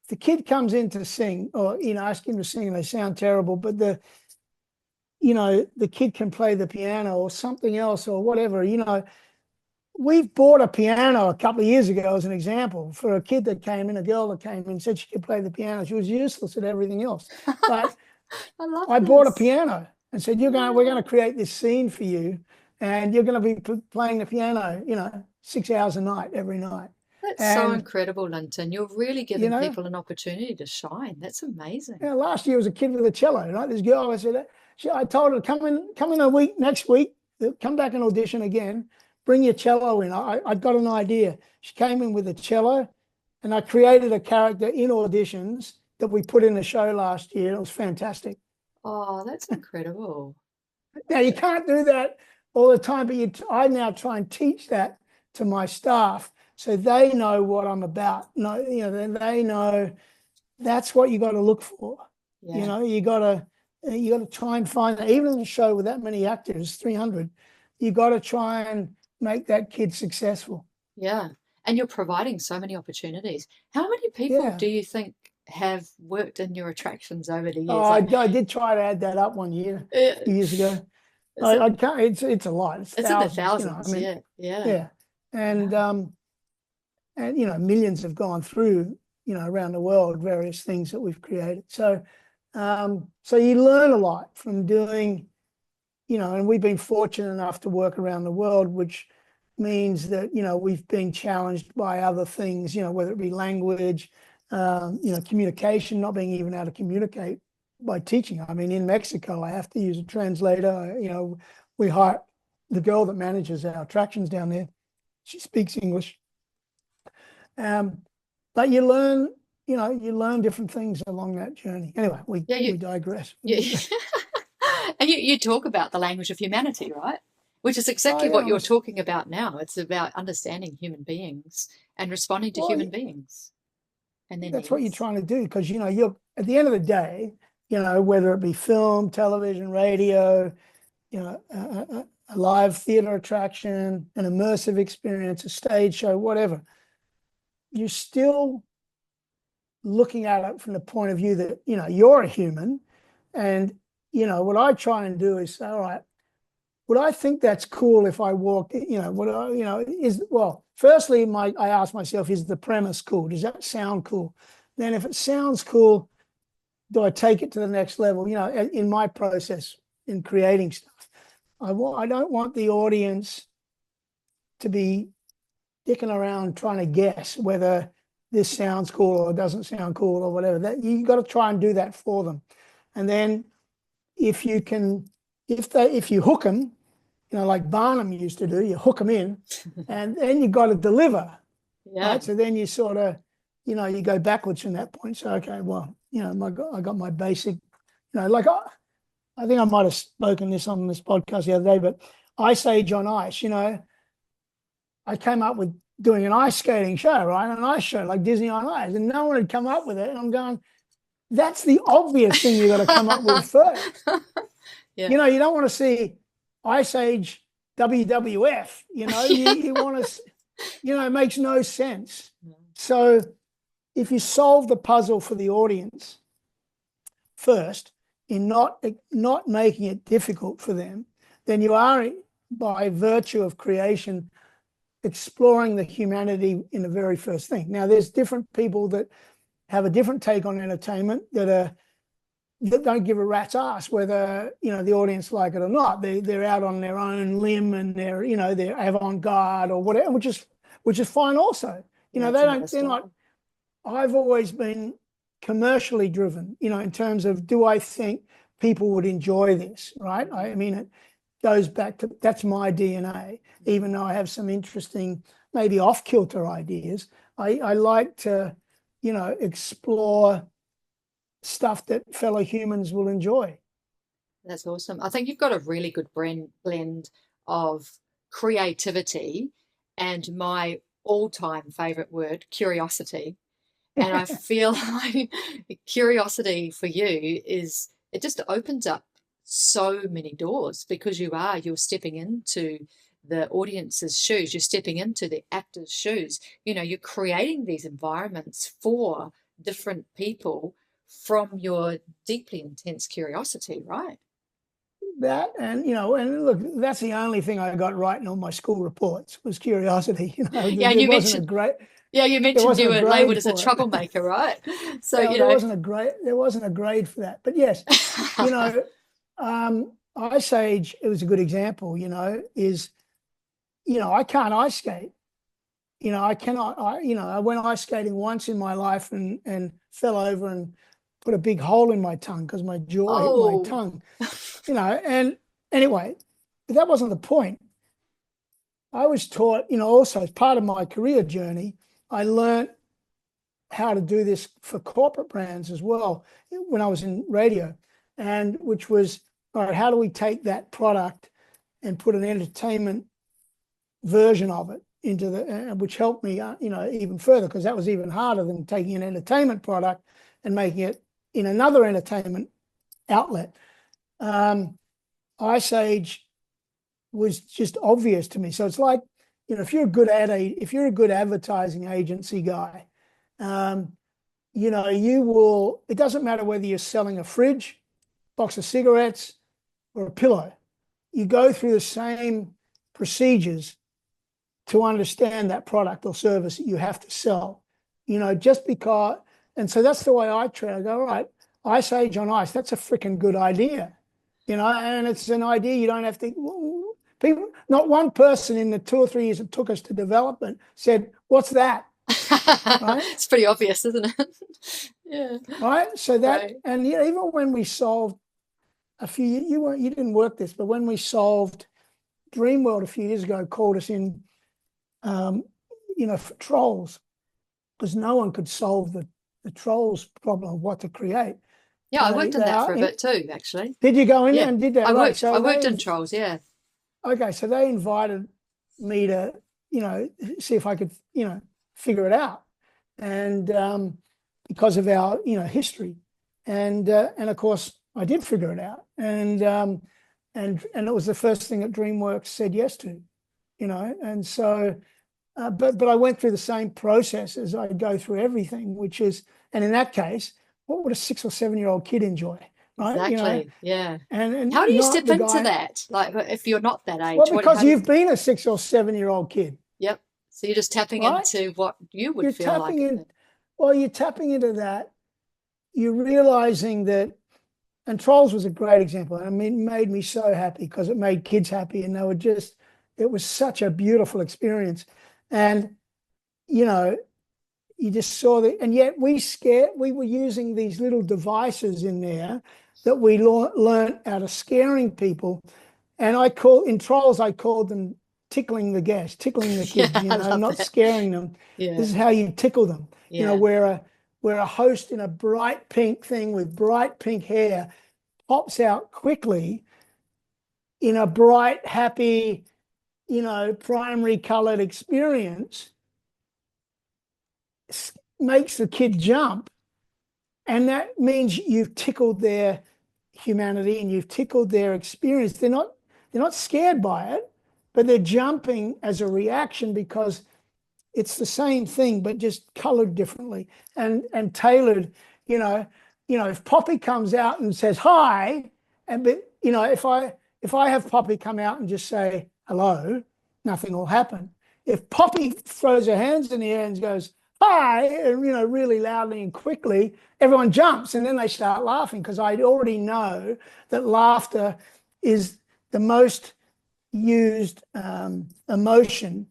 the kid comes in to sing, or, ask him to sing and they sound terrible, but the kid can play the piano or something else or whatever. We've bought a piano a couple of years ago as an example for a kid that came in, a girl that came in and said she could play the piano. She was useless at everything else. But I bought a piano and said, we're going to create this scene for you, and you're going to be playing the piano, 6 hours a night, every night. That's so incredible, Lynton. You're really giving people an opportunity to shine. That's amazing. Last year was a kid with a cello, right? This girl, I told her, come in next week, come back and audition again. Bring your cello in. I've got an idea. She came in with a cello, and I created a character in auditions that we put in a show last year. It was fantastic. Oh, that's incredible. Now, you can't do that all the time, but I now try and teach that to my staff so they know what I'm about. They know that's what you got to look for. Yeah. You got to try and find that. Even in a show with that many actors, 300, you got to try and make that kid successful. Yeah. And you're providing so many opportunities. How many people do you think have worked in your attractions over the years? Oh, I did try to add that up one year, a few years ago. I can't. It's a lot. It's thousands, in the thousands. Yeah. And millions have gone through around the world, various things that we've created. So you learn a lot from doing. And we've been fortunate enough to work around the world, which means that, we've been challenged by other things, whether it be language, communication, not being even able to communicate by teaching. I mean, in Mexico, I have to use a translator. We hire the girl that manages our attractions down there. She speaks English. But you learn different things along that journey. Anyway, we digress. Yeah. And you talk about the language of humanity, right? Which is Oh exactly yeah, what you're talking about now. It's about understanding human beings and responding to well, human beings and their that's what you're needs. trying to do, because you're at the end of the day, whether it be film, television, radio, a live theater attraction, an immersive experience, a stage show, whatever, you're still looking at it from the point of view that you're a human. And what I try and do is say, all right, would I think that's cool if I walked, would I, firstly, I ask myself, is the premise cool? Does that sound cool? Then if it sounds cool, do I take it to the next level? In my process in creating stuff, I don't want the audience to be dicking around trying to guess whether this sounds cool or doesn't sound cool or whatever. That you got to try and do that for them. And then if you hook them, like Barnum used to do, you hook them in, and then you got to deliver, Yeah. right? So then you sort of, you go backwards from that point. So okay, well, I got my basic, like I think I might have spoken this on this podcast the other day, but Ice Age on Ice, I came up with doing an ice skating show, right? An ice show like Disney on Ice, and no one had come up with it. And I'm going, that's the obvious thing you got to come up with first. Yeah. You don't want to see Ice Age WWF. You want to, it makes no sense. So if you solve the puzzle for the audience first, in not making it difficult for them, then you are, by virtue of creation, exploring the humanity in the very first thing. Now, there's different people that have a different take on entertainment that don't give a rat's ass whether the audience like it or not. They're out on their own limb, and they're avant-garde or whatever, which is fine also. They're not. I've always been commercially driven, in terms of, do I think people would enjoy this, right? I mean, it goes back to, that's my DNA. Even though I have some interesting, maybe off-kilter ideas, I like to, explore stuff that fellow humans will enjoy. That's awesome. I think you've got a really good blend of creativity and my all-time favorite word, curiosity. And I feel like curiosity for you it just opens up so many doors, because you're stepping into the audience's shoes, you're stepping into the actor's shoes, you're creating these environments for different people from your deeply intense curiosity, right? That, and look, that's the only thing I got right in all my school reports was curiosity. Yeah, there wasn't a great. Yeah, you mentioned you were labeled as a for it. troublemaker, right? So there wasn't a grade for that. But yes, Ice Age, it was a good example. Is I can't ice skate. I cannot. I went ice skating once in my life and fell over and put a big hole in my tongue because my jaw hit my tongue. And anyway, but that wasn't the point. I was taught, also as part of my career journey, I learned how to do this for corporate brands as well when I was in radio, and which was, all right, how do we take that product and put an entertainment version of it into which helped me, even further, because that was even harder than taking an entertainment product and making it in another entertainment outlet. Ice Age was just obvious to me. So it's like, if you're a good advertising agency guy, you will, it doesn't matter whether you're selling a fridge, box of cigarettes, or a pillow. You go through the same procedures to understand that product or service that you have to sell, just because. And so that's the way I treat it. I go, all right, Ice Age on Ice, that's a freaking good idea, and it's an idea you don't have to, people, not one person in the 2 or 3 years it took us to development said, what's that? Right? It's pretty obvious, isn't it? Yeah. Right. So that, right. And even when we solved you didn't work this, but when we solved Dreamworld a few years ago, called us in, for trolls, because no one could solve the trolls problem of what to create. Yeah, I worked in that for a bit too, actually. Did you go in there and did that? Right. I worked in Trolls, yeah. Okay, so they invited me to, see if I could, figure it out, and because of our, history, and of course I did figure it out, and it was the first thing that DreamWorks said yes to, and so, but I went through the same process as I go through everything, which is, and in that case, what would a 6 or 7-year-old kid enjoy? Right? Exactly. Yeah. And how do you step into that? Like, if you're not that age? Well, because you've been a 6 or 7-year-old kid. Yep. So you're just tapping into what you would feel like. Well, you're tapping into that. You're realizing that, and Trolls was a great example. I mean, it made me so happy because it made kids happy, and it was such a beautiful experience. And, you just saw that, and yet we were using these little devices in there that we learned out of scaring people. And in Trolls, I called them tickling the kids, not scaring them. Yeah. This is how you tickle them. Yeah. Where a host in a bright pink thing with bright pink hair pops out quickly in a bright, happy, primary colored experience, makes the kid jump, and that means you've tickled their humanity and you've tickled their experience. They're not scared by it, but they're jumping as a reaction because it's the same thing but just colored differently and tailored. If Poppy comes out and says hi, if I have Poppy come out and just say hello, nothing will happen. If Poppy throws her hands in the air and goes hi, and really loudly and quickly, everyone jumps, and then they start laughing, because I already know that laughter is the most used emotion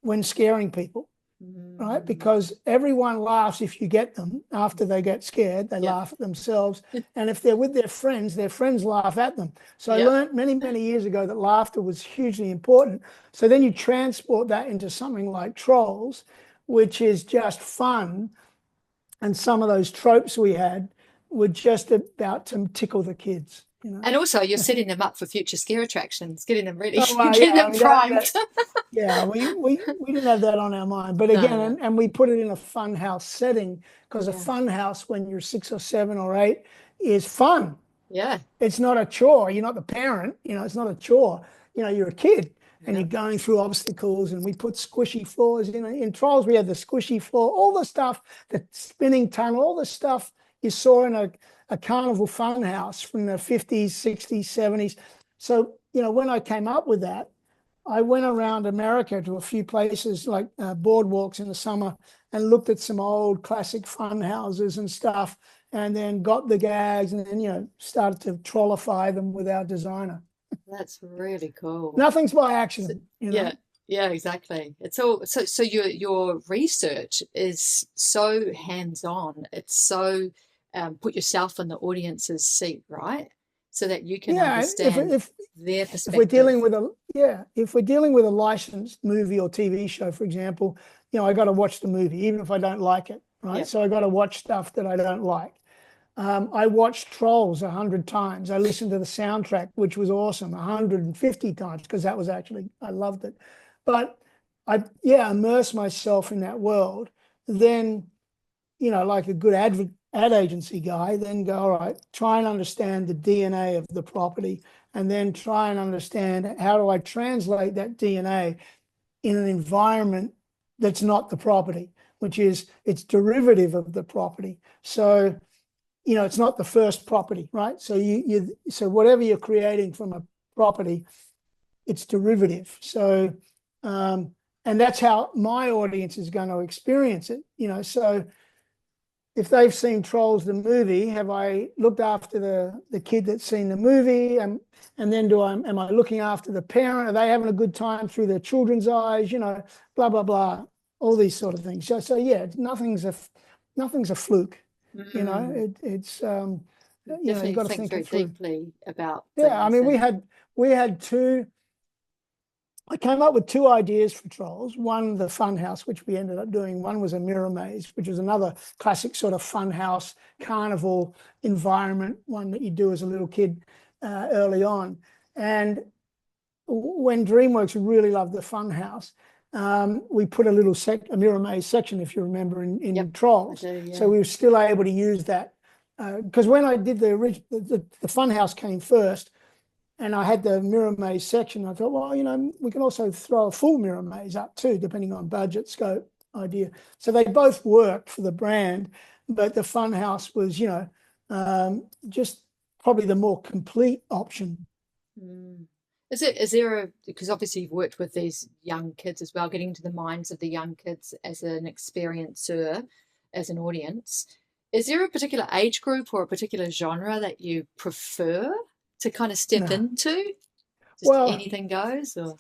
when scaring people, right? Because everyone laughs if you get them. After they get scared, they laugh at themselves, and if they're with their friends laugh at them. So I learned many, many years ago that laughter was hugely important. So then you transport that into something like Trolls, which is just fun, and some of those tropes we had were just about to tickle the kids. And also, you're setting them up for future scare attractions, getting them ready, getting them primed. We didn't have that on our mind, but again, and we put it in a fun house setting, because a fun house when you're 6 or 7 or 8 is fun. Yeah, it's not a chore. You're not the parent. It's not a chore. You're a kid. And you're going through obstacles, and we put squishy floors in Trolls. We had the squishy floor, all the stuff, the spinning tunnel, all the stuff you saw in a carnival fun house from the 50s, 60s, 70s. So, when I came up with that, I went around America to a few places like boardwalks in the summer and looked at some old classic fun houses and stuff, and then got the gags and then, started to trollify them with our designer. That's really cool. Nothing's by accident. Yeah, exactly. It's all so your research is so hands-on. It's so put yourself in the audience's seat, right? So that you can understand their perspective. If we're dealing with a licensed movie or TV show, for example, I got to watch the movie even if I don't like it, right? Yep. So I got to watch stuff that I don't like. I watched Trolls 100 times. I listened to the soundtrack, which was awesome, 150 times, because that was actually, I loved it. But I immerse myself in that world. Then, like a good ad agency guy, then go, all right, try and understand the DNA of the property, and then try and understand how do I translate that DNA in an environment that's not the property, which is it's derivative of the property. So, it's not the first property, right? So so whatever you're creating from a property, it's derivative. So, and that's how my audience is going to experience it. So if they've seen Trolls the movie, have I looked after the kid that's seen the movie, and then am I looking after the parent? Are they having a good time through their children's eyes? Blah blah blah, all these sort of things. So yeah, nothing's a fluke. It's you've got to think very deeply about I mean, we had two I came up with two ideas for Trolls. One, the fun house, which we ended up doing. One was a mirror maze, which was another classic sort of fun house carnival environment, one that you do as a little kid early on. And when DreamWorks really loved the fun house, we put a little a mirror maze section, if you remember, in Yep, Trolls. I do, yeah. So we were still able to use that. Because when I did the original, the fun house came first, and I had the mirror maze section. I thought, well, we can also throw a full mirror maze up too, depending on budget, scope, idea. So they both worked for the brand, but the fun house was, just probably the more complete option. Mm. Is there because obviously you've worked with these young kids as well, getting into the minds of the young kids as an experiencer, as an audience. Is there a particular age group or a particular genre that you prefer to kind of step No. into? Just Well, anything goes? Or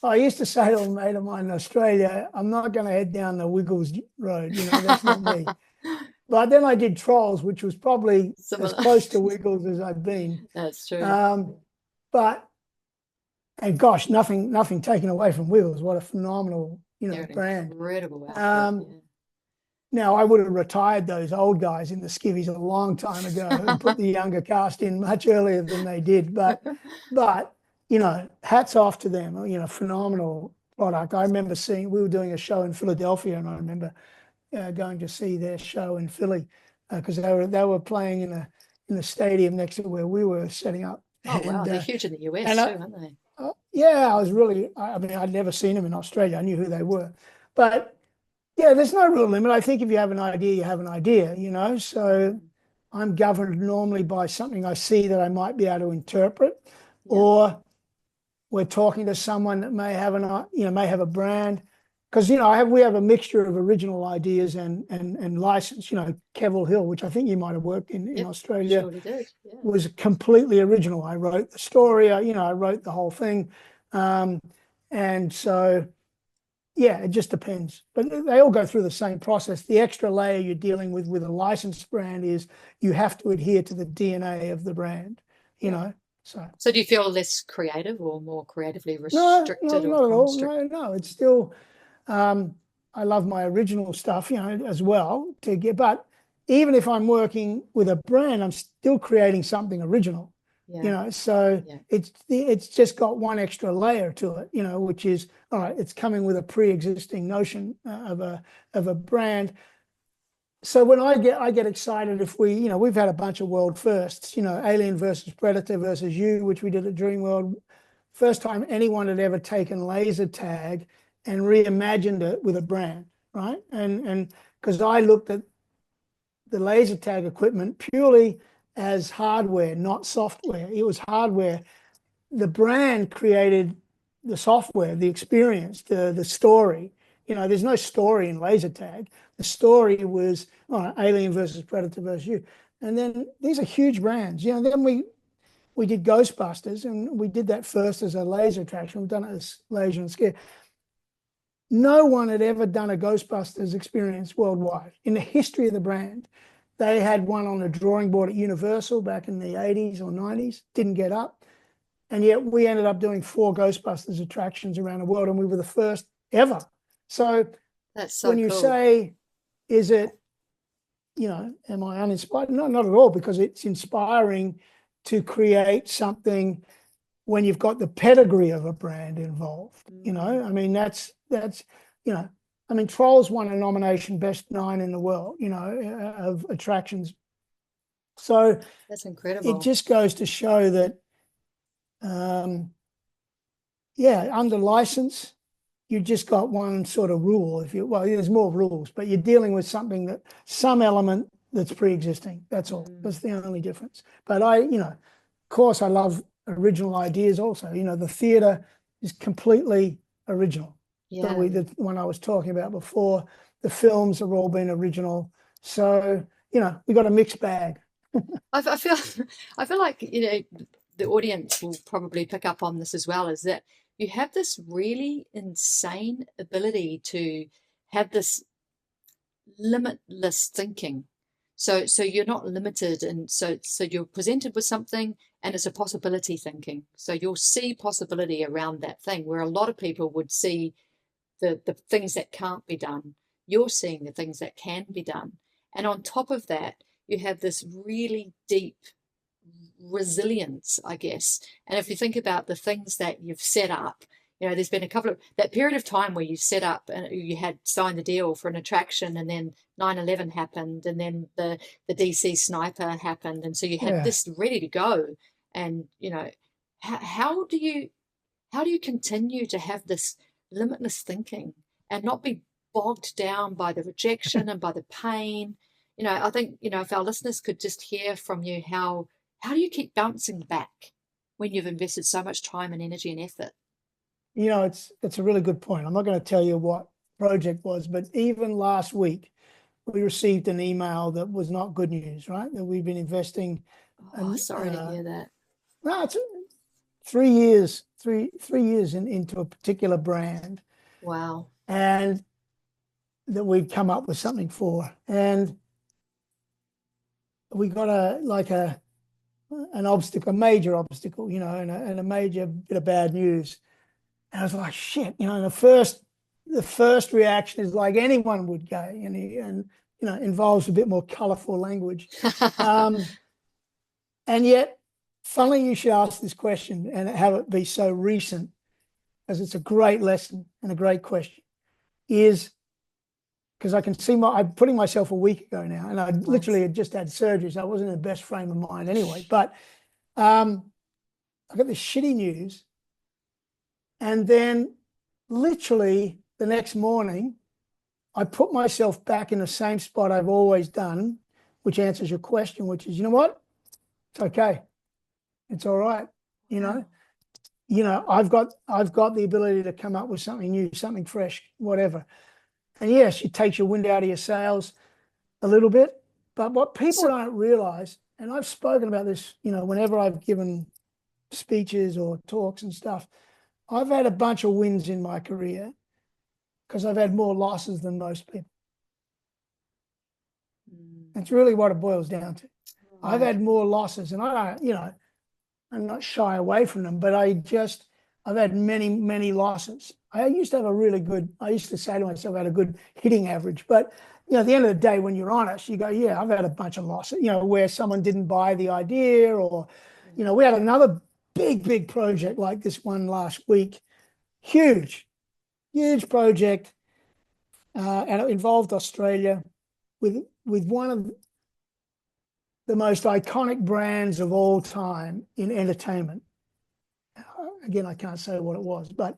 I used to say to a mate of mine in Australia, I'm not going to head down the Wiggles road, that's not me. But then I did Trolls, which was probably Similar. as close to Wiggles as I've been. That's true. And gosh, nothing taken away from Wiggles. What a phenomenal, They're an brand. incredible outfit. Yeah. Now, I would have retired those old guys in the skivvies a long time ago and put the younger cast in much earlier than they did. But hats off to them. Phenomenal product. I remember we were doing a show in Philadelphia, and I remember going to see their show in Philly because they were playing in the stadium next to where we were setting up. Oh, wow. They're huge in the US too, aren't they? Yeah, I mean, I'd never seen them in Australia. I knew who they were. But yeah, there's no real limit. I think if you have an idea, you have an idea, So I'm governed normally by something I see that I might be able to interpret, or we're talking to someone that may have may have a brand. Because we have a mixture of original ideas and license. Kevil Hill, which I think you might have worked in Australia, surely did. Yeah. was completely original. I wrote the story. I wrote the whole thing, and so yeah, it just depends. But they all go through the same process. The extra layer you're dealing with a licensed brand is you have to adhere to the DNA of the brand. So do you feel less creative or more creatively no, restricted not at or all. No, it's still. I love my original stuff, as well but even if I'm working with a brand, I'm still creating something original, so it's just got one extra layer to it, which is, all right, it's coming with a pre-existing notion of a brand. So when I get excited if we've had a bunch of world firsts, Alien versus Predator versus You, which we did at Dreamworld. First time anyone had ever taken laser tag and reimagined it with a brand, right? And because I looked at the laser tag equipment purely as hardware, not software. It was hardware. The brand created the software, the experience, the story. There's no story in laser tag. The story was Alien versus Predator versus You. And then these are huge brands. Then we did Ghostbusters, and we did that first as a laser attraction. We've done it as Laser and Scare. No one had ever done a Ghostbusters experience worldwide in the history of the brand. They had one on the drawing board at Universal back in the 80s or 90s, didn't get up. And yet we ended up doing 4 Ghostbusters attractions around the world, and we were the first ever. So that's so when you cool. say, is it, am I uninspired? No, not at all, because it's inspiring to create something when you've got the pedigree of a brand involved. I mean, that's Trolls won a nomination, Best 9 in the world, of attractions. So that's incredible. It just goes to show that, under license, you just got one sort of rule. There's more rules, but you're dealing with some element that's pre-existing. That's all. That's the only difference. But of course, I love original ideas also. The theatre is completely original. Yeah. The one I was talking about before, the films have all been original. So, we got a mixed bag. I feel like, the audience will probably pick up on this as well, is that you have this really insane ability to have this limitless thinking. So you're not limited, and so you're presented with something, and it's a possibility thinking. So you'll see possibility around that thing, where a lot of people would see the things that can't be done. You're seeing the things that can be done. And on top of that, you have this really deep resilience, I guess. And if you think about the things that you've set up, there's been a couple of that period of time where you set up and you had signed the deal for an attraction, and then 9/11 happened, and then the DC sniper happened, and so you had this ready to go. And how do you continue to have this limitless thinking and not be bogged down by the rejection and by the pain? I think if our listeners could just hear from you, how do you keep bouncing back when you've invested so much time and energy and effort? It's a really good point. I'm not going to tell you what project was, but even last week, we received an email that was not good news, right? That we've been investing. Sorry to hear that. No, it's 3 years, three years into a particular brand. Wow. And that we've come up with something for. And we got an obstacle, a major obstacle, and a major bit of bad news. And I was like, shit, the first reaction is like anyone would go, and involves a bit more colorful language. And yet, funnily, you should ask this question and have it be so recent, as it's a great lesson and a great question, is because I can see I'm putting myself a week ago now, and I literally had just had surgery, so I wasn't in the best frame of mind anyway. But I got this shitty news. And then literally the next morning, I put myself back in the same spot I've always done, which answers your question, which is, you know what? It's okay. It's all right. I've got the ability to come up with something new, something fresh, whatever. And yes, it takes your wind out of your sails a little bit. But what people don't realize, and I've spoken about this, whenever I've given speeches or talks and stuff, I've had a bunch of wins in my career because I've had more losses than most people. That's really what it boils down to. Right. I've had more losses, and I don't, I'm not shy away from them, but I've had many, many losses. I used to say to myself, I had a good hitting average, but at the end of the day, when you're honest, you go, yeah, I've had a bunch of losses, where someone didn't buy the idea, or, we had another big project like this one last week, huge project, and it involved Australia with one of the most iconic brands of all time in entertainment. Again, I can't say what it was, but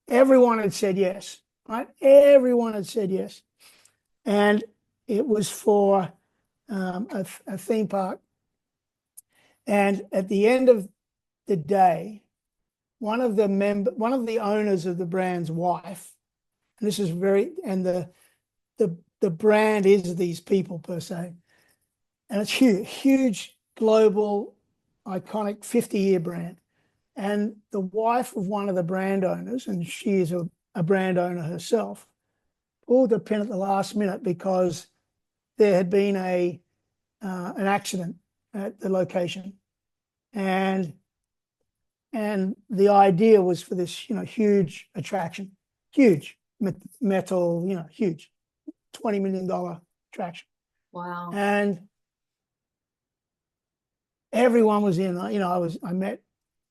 everyone had said yes, right? Everyone had said yes, and it was for a theme park. And at the end of the day, one of the owners of the brand's wife, and this is the brand is these people per se, and it's huge global iconic 50-year brand. And the wife of one of the brand owners, and she is a brand owner herself, pulled the pin at the last minute because there had been an accident at the location, and the idea was for this huge attraction, huge metal, huge $20 million attraction. Wow. And everyone was in. I met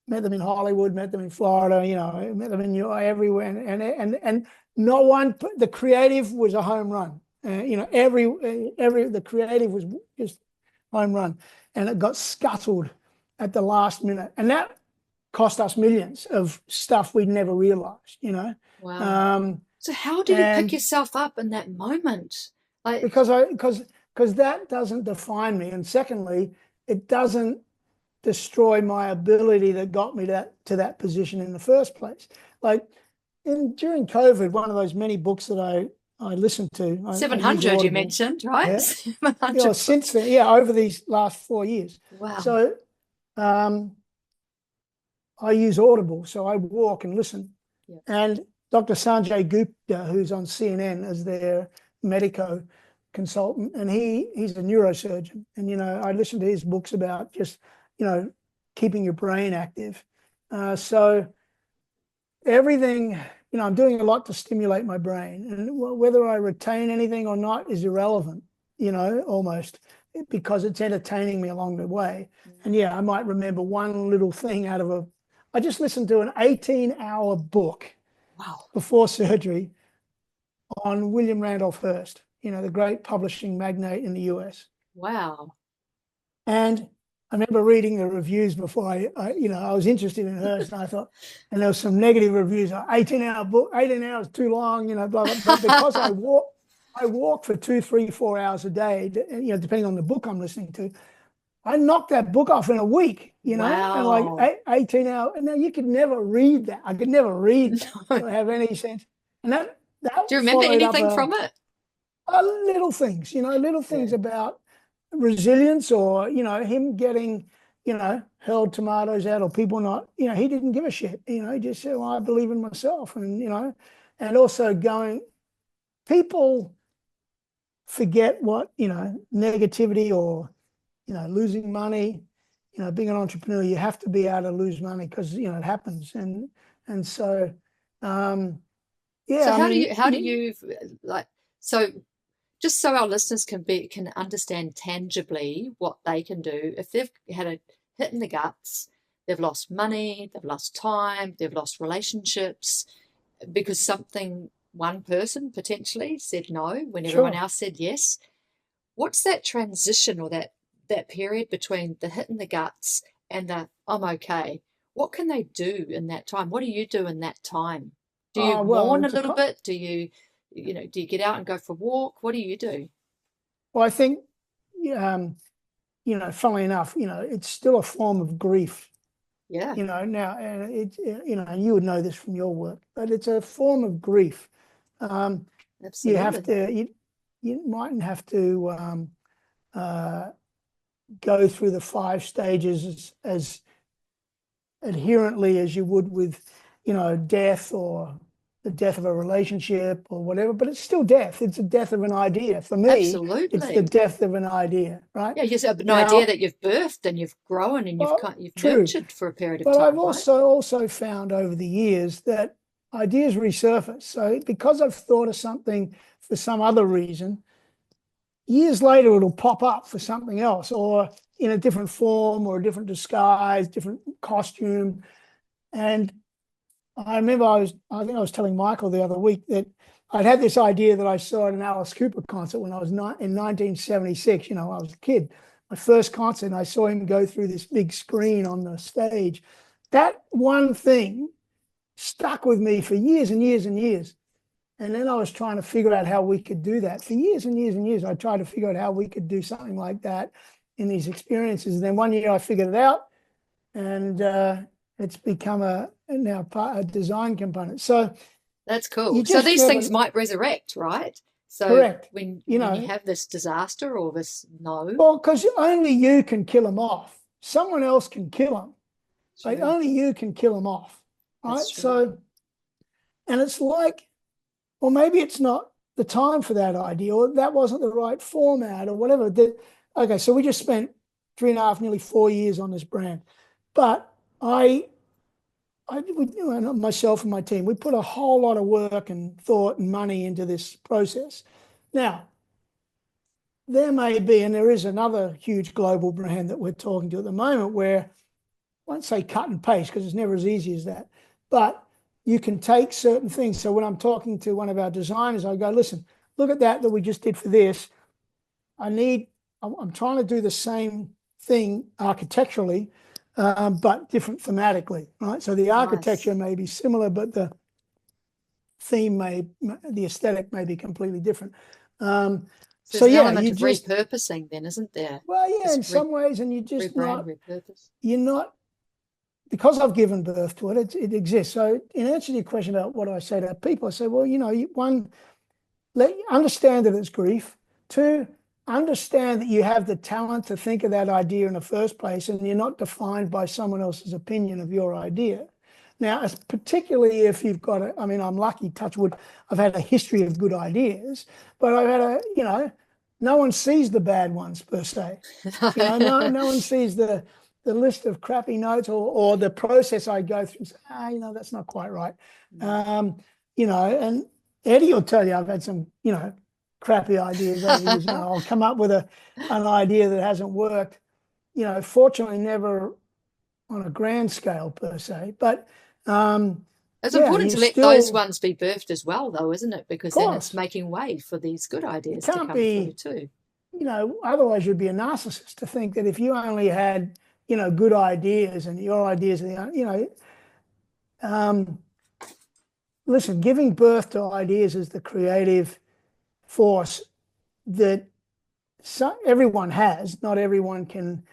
them in Hollywood, met them in Florida, met them in everywhere, and no one. The creative was a home run. The creative was just home run, and it got scuttled at the last minute, and that cost us millions of stuff we'd never realized. Wow. So how do you pick yourself up in that moment? Because that doesn't define me, and secondly, it doesn't destroy my ability that got me to that position in the first place. During COVID, one of those many books that I listened to, 700 you mentioned, right? Yeah. 700 since then, over these last 4 years. Wow. So I use Audible, so I walk and listen. Yeah. And Dr. Sanjay Gupta, who's on CNN as their medico, consultant, and he's a neurosurgeon. And, I listened to his books about just, keeping your brain active. So everything, I'm doing a lot to stimulate my brain. And whether I retain anything or not is irrelevant, almost, because it's entertaining me along the way. And yeah, I might remember one little thing I just listened to an 18-hour book before surgery on William Randolph Hearst, the great publishing magnate in the US. Wow. And I remember reading the reviews before I was interested in Hearst, and I thought, and there was some negative reviews, 18-hour book, 18 hours too long, blah, blah, blah. But because I walk for 2, 3, 4 hours a day, depending on the book I'm listening to, I knocked that book off in a week, Wow. and like 18 hours. And now you could never read that. I could never read that or have any sense. And that do you remember anything from it? Little things, little things about resilience, or, him getting, hurled tomatoes out, or people not, he didn't give a shit. He just said, well, I believe in myself. And, and also people forget what, negativity or, losing money, being an entrepreneur, you have to be able to lose money because, it happens. And so, yeah. So how do you like, so just so our listeners can understand tangibly what they can do if they've had a hit in the guts, they've lost money, they've lost time, they've lost relationships because one person potentially said no when everyone else said yes. What's that transition or that period between the hit in the guts and the I'm okay? What can they do in that time? What do you do in that time? Do you mourn a little bit? Do you get out and go for a walk? What do you do? Well, I think, funnily enough, it's still a form of grief. Yeah. Now, and it's, and you would know this from your work, but it's a form of grief. Absolutely. You have to, you mightn't have to go through the 5 stages as adherently as you would with, death or the death of a relationship or whatever, but it's still death. It's a death of an idea. For me, absolutely, it's the death of an idea, right? Yeah, you have an idea that you've birthed and you've grown and you've nurtured for a period of time. But I've also found over the years that ideas resurface. So because I've thought of something for some other reason, years later it'll pop up for something else, or in a different form or a different disguise, different costume. And I remember I think I was telling Michael the other week that I'd had this idea that I saw at an Alice Cooper concert when I was in 1976. I was a kid. My first concert, and I saw him go through this big screen on the stage. That one thing stuck with me for years and years and years. And then I was trying to figure out how we could do that. For years and years and years, I tried to figure out how we could do something like that in these experiences. And then one year I figured it out, and it's become a design component. So that's cool. So these things might resurrect, right? So correct. When you have this disaster or this well, because only you can kill them off. Someone else can kill them. Like only you can kill them off. Right. So, and it's like, well, maybe it's not the time for that idea, or that wasn't the right format, or whatever. Okay, so we just spent 3.5, nearly 4 years on this brand, but myself and my team, we put a whole lot of work and thought and money into this process. Now, there may be, and there is another huge global brand that we're talking to at the moment where, I won't say cut and paste because it's never as easy as that, but you can take certain things. So when I'm talking to one of our designers, I go, listen, look at that we just did for this. I'm trying to do the same thing architecturally, but different thematically, right? So the architecture may be similar, but the theme the aesthetic may be completely different. So yeah, element of repurposing then, isn't there? Well, yeah, in some ways, and repurpose. You're not, because I've given birth to it, it exists. So in answer to your question about what I say to people, I say, well, understand that it's grief. 2, understand that you have the talent to think of that idea in the first place, and you're not defined by someone else's opinion of your idea. Now, particularly if you've got I'm lucky, touch wood, I've had a history of good ideas, but I've had no one sees the bad ones per se. You know, no one sees the list of crappy notes or the process I go through and say, you know, that's not quite right. You know, and Eddie will tell you I've had some, you know, crappy ideas over the years. You know, I'll come up with an idea that hasn't worked, you know, fortunately never on a grand scale per se, but It's yeah, important you to let those still, ones be birthed as well, though, isn't it? of Because then it's course, making way for these good you ideas to can't come through be, too. you know, otherwise you'd be a narcissist to think that if you only had, you know, good ideas and your ideas, you know, listen, giving birth to ideas is the creative force that everyone has. Not everyone can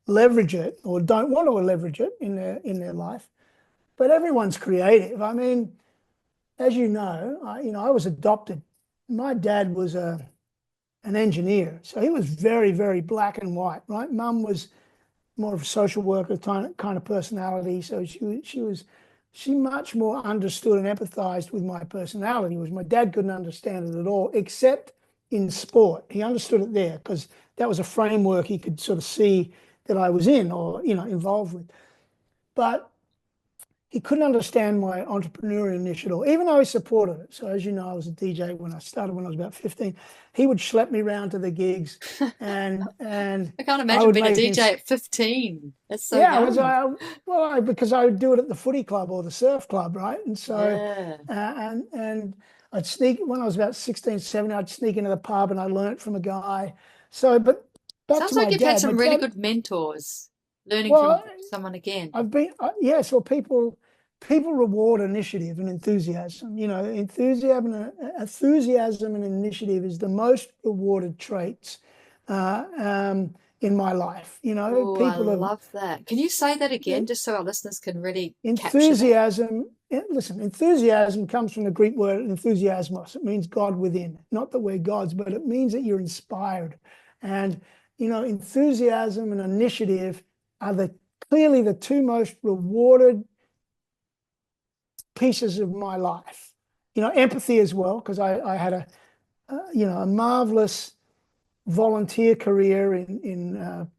leverage it or don't want to leverage it in their life, but everyone's creative. I mean, as you know, I was adopted. My dad was an engineer, so he was very, very black and white, right? Mum was more of a social worker kind of personality, so she much more understood and empathized with my personality, whereas my dad couldn't understand it at all, except in sport. He understood it there because that was a framework he could sort of see that I was in or, you know, involved with. But he couldn't understand my entrepreneurial initiative, even though he supported it. So as you know, I was a DJ when I started when I was about 15. He would schlep me around to the gigs and I can't I imagine would being a make him, DJ at 15. That's so yeah, young. because I would do it at the footy club or the surf club, right? And so, Yeah. and I'd sneak, when I was about 16, 17, I'd sneak into the pub and I learnt from a guy. So, but back Sounds to like my you've had dad. My some really dad, good mentors learning well, from someone again. I've been, yes, well, people reward initiative and enthusiasm. You know, enthusiasm and initiative is the most rewarded traits in my life. You know, Oh, I people have love that. Can you say that again, just so our listeners can really capture that? enthusiasm. Listen, enthusiasm comes from the Greek word enthusiasmos. It means God within. Not that we're gods, but it means that you're inspired. And, you know, enthusiasm and initiative are clearly the two most rewarded pieces of my life. You know, empathy as well, because I had a marvelous volunteer career in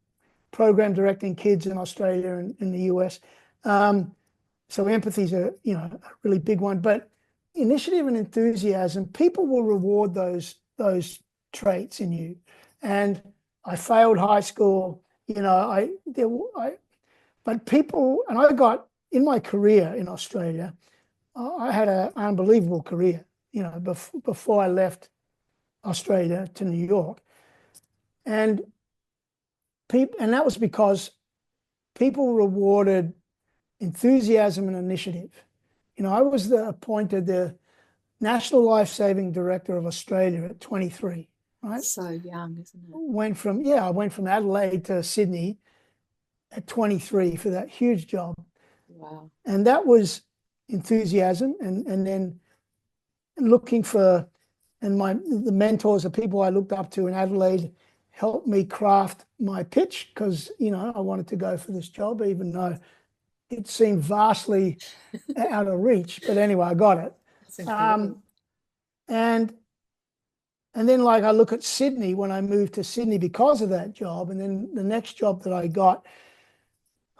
program directing kids in Australia and in the US. So empathy is a really big one. But initiative and enthusiasm, people will reward those traits in you. And I failed high school. You know, but people, and I got in my career in Australia. I had an unbelievable career, you know, before I left Australia to New York, and and that was because people rewarded enthusiasm and initiative. You know, I was appointed the National Life Saving Director of Australia at 23, right? So young, isn't it? I went from Adelaide to Sydney at 23 for that huge job. Wow. And that was enthusiasm and then looking for, and the mentors, the people I looked up to in Adelaide helped me craft my pitch because, you know, I wanted to go for this job, even though it seemed vastly out of reach. But anyway, I got it. That's incredible. And then like I look at Sydney when I moved to Sydney because of that job. And then the next job that I got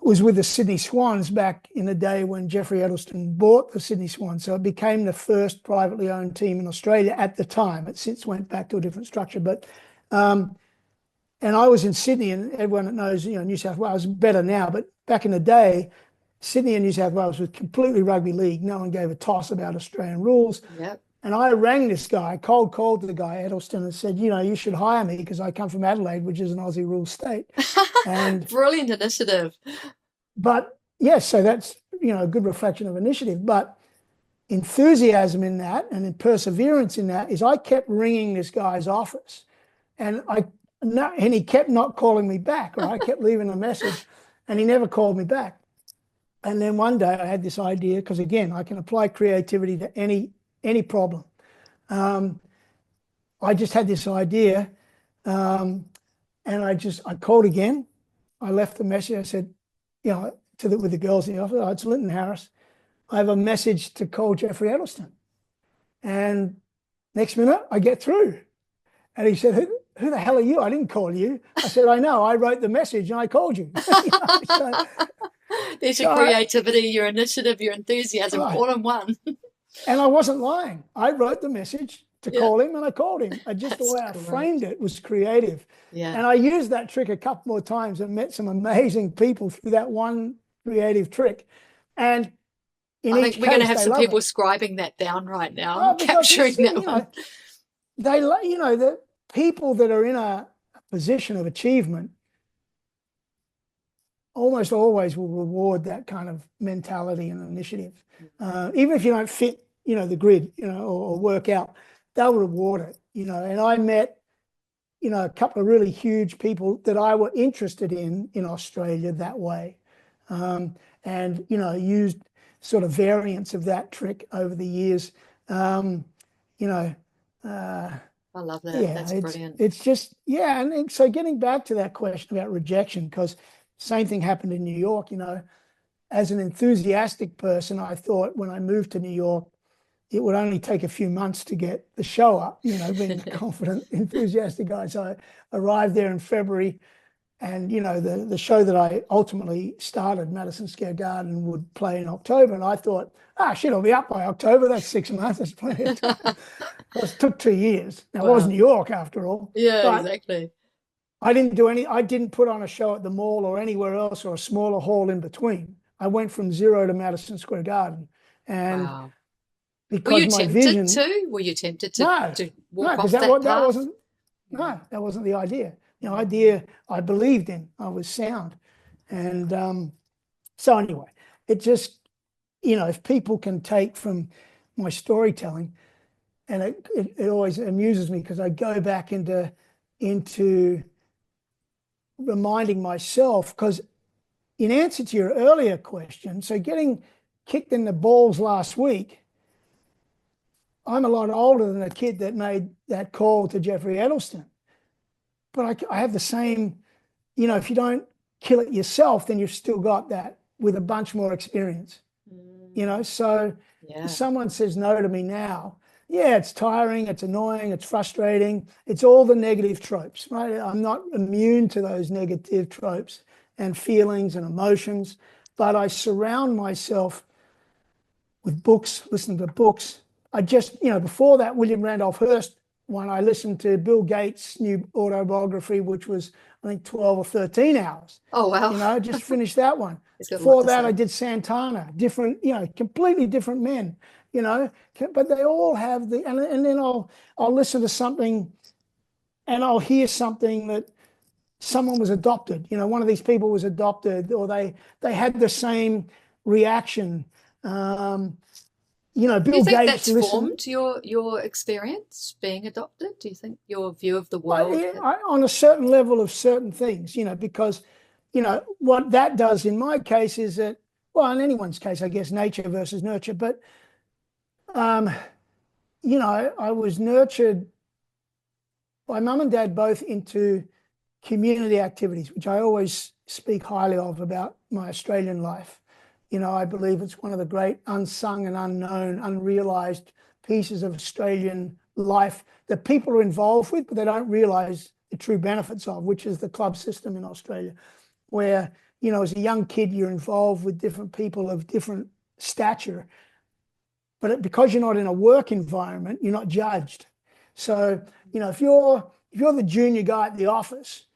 was with the Sydney Swans back in the day when Jeffrey Edelston bought the Sydney Swans. So it became the first privately owned team in Australia at the time. It since went back to a different structure. But and I was in Sydney, and everyone that knows, you know, New South Wales is better now. But back in the day, Sydney and New South Wales was completely rugby league. No one gave a toss about Australian rules. Yep. And I rang this guy, cold called the guy, Edelston, and said, you know, you should hire me because I come from Adelaide, which is an Aussie rule state. And Brilliant initiative. but yes, so that's, you know, a good reflection of initiative. But enthusiasm in that and perseverance in that is I kept ringing this guy's office and he kept not calling me back, or I kept leaving a message and he never called me back. And then one day I had this idea, because again, I can apply creativity to any problem. I just had this idea, and I called again. I left the message. I said, you know, with the girls in the office, it's Lynton Harris. I have a message to call Jeffrey Edelston. And next minute, I get through. And he said, who the hell are you? I didn't call you. I said, I know. I wrote the message and I called you. There's your creativity, your initiative, your enthusiasm, all in one. And I wasn't lying. I wrote the message to call him and I called him. The way I framed it was creative. Yeah. And I used that trick a couple more times and met some amazing people through that one creative trick. And I think we're going to have some people scribing that down right now, capturing that one. The people that are in a position of achievement almost always will reward that kind of mentality and initiative. Even if you don't fit, the grid, or work out, they'll reward it, And I met, a couple of really huge people that I were interested in Australia that way. And, used sort of variants of that trick over the years. I love that. Yeah, that's brilliant. It's just, and so getting back to that question about rejection, because same thing happened in New York, as an enthusiastic person, I thought when I moved to New York, it would only take a few months to get the show up, being a confident, enthusiastic guy. So I arrived there in February, and, the show that I ultimately started, Madison Square Garden, would play in October. And I thought, shit, I'll be up by October. That's 6 months. That's plenty of time. It took 2 years. Now, it was New York after all. Yeah, exactly. I didn't put on a show at the mall or anywhere else or a smaller hall in between. I went from zero to Madison Square Garden. And because my vision. Were you tempted to walk off that path? That wasn't the idea. The idea I believed in, I was sound. And so anyway, it just, if people can take from my storytelling, and it always amuses me because I go back into reminding myself, because in answer to your earlier question, so getting kicked in the balls last week, I'm a lot older than a kid that made that call to Jeffrey Edelston. But I have the same, if you don't kill it yourself, then you've still got that with a bunch more experience. So if someone says no to me now, it's tiring, it's annoying, it's frustrating. It's all the negative tropes, right? I'm not immune to those negative tropes and feelings and emotions, but I surround myself with books, listen to books. I just, before that William Randolph Hearst one, I listened to Bill Gates' new autobiography, which was, I think, 12 or 13 hours. Oh, wow. Just finished that one. Before that, I did Santana, different, completely different men, but they all have and then I'll listen to something and I'll hear something that someone was adopted, one of these people was adopted, or they had the same reaction. Bill Do you think Gates that's formed your experience being adopted? Do you think your view of the world? On a certain level of certain things, because, what that does in my case is that, well, in anyone's case, I guess, nature versus nurture. But, I was nurtured by mum and dad both into community activities, which I always speak highly of about my Australian life. I believe it's one of the great unsung and unknown, unrealized pieces of Australian life that people are involved with, but they don't realize the true benefits of, which is the club system in Australia, where, as a young kid, you're involved with different people of different stature. But because you're not in a work environment, you're not judged. So, if you're the junior guy at the office,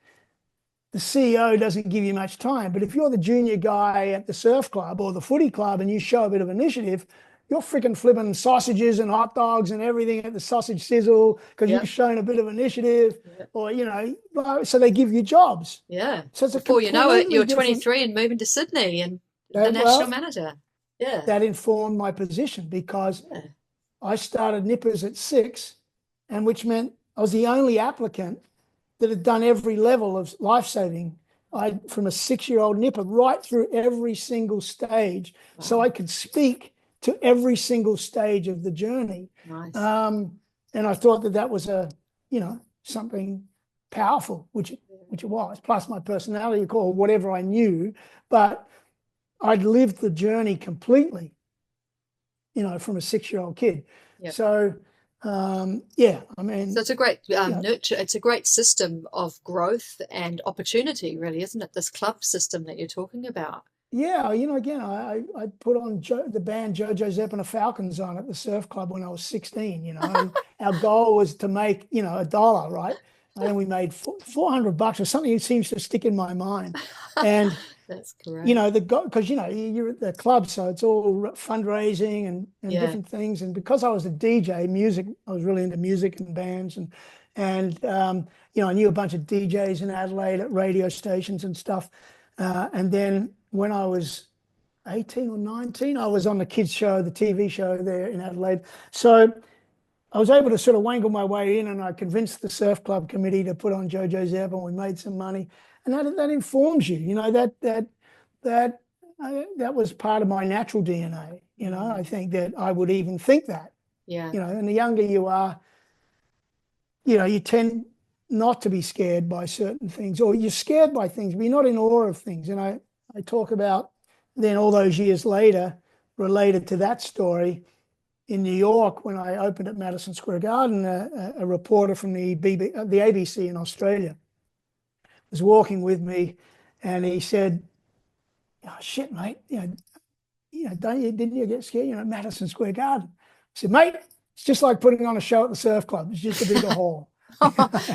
the CEO doesn't give you much time. But if you're the junior guy at the surf club or the footy club and you show a bit of initiative, you're freaking flipping sausages and hot dogs and everything at the sausage sizzle because you've shown a bit of initiative, or, so they give you jobs. Yeah. So it's before you know it, you're 23 and moving to Sydney and the national manager. Yeah. That informed my position because I started Nippers at 6, and which meant I was the only applicant that had done every level of life-saving. From a 6-year-old nipper right through every single stage. Wow. So I could speak to every single stage of the journey. Nice. And I thought that was something powerful, which it was, plus my personality, or whatever I knew. But I'd lived the journey completely, from a 6-year-old kid. Yep. So Yeah, I mean, So it's a great yeah, nurture. It's a great system of growth and opportunity, really, isn't it? This club system that you're talking about. yeah, again, I put on the band Jojo Zepp and the Falcons on at the surf club when I was 16, and our goal was to make, $1, right? And then we made $400 or something. It seems to stick in my mind. And, That's great. because, you're at the club, so it's all fundraising and Yeah. different things. And because I was a DJ, music, I was really into music and bands. And I knew a bunch of DJs in Adelaide at radio stations and stuff. And then when I was 18 or 19, I was on the kids show, the TV show there in Adelaide. So I was able to sort of wangle my way in, and I convinced the surf club committee to put on JoJo's Ebb, and we made some money. And that informs you, that was part of my natural DNA. I think that I would even think that. Yeah. And the younger you are, you tend not to be scared by certain things, or you're scared by things, but you're not in awe of things. And I talk about then all those years later, related to that story, in New York, when I opened at Madison Square Garden, a reporter from the ABC in Australia was walking with me, and he said, "Oh shit, mate, didn't you get scared? Madison Square Garden." I said, "Mate, it's just like putting on a show at the surf club. It's just a bigger hall."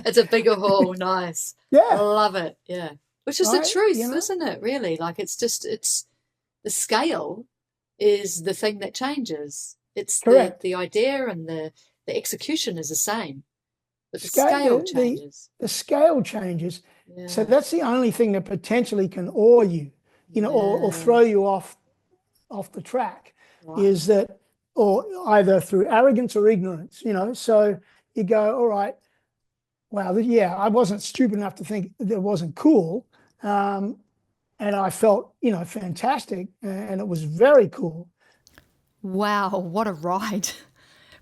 It's a bigger hall. Nice. Yeah. I love it. Yeah. Which is the Right, truth, isn't it? Really? Like it's the scale is the thing that changes. It's correct. The idea and the execution is the same, but the scale changes. The scale changes. Yeah. So that's the only thing that potentially can awe you, or throw you off the track, Right. is that, or either through arrogance or ignorance, So you go, all right, wow, yeah, I wasn't stupid enough to think that it wasn't cool. And I felt, fantastic, and it was very cool. Wow, what a ride.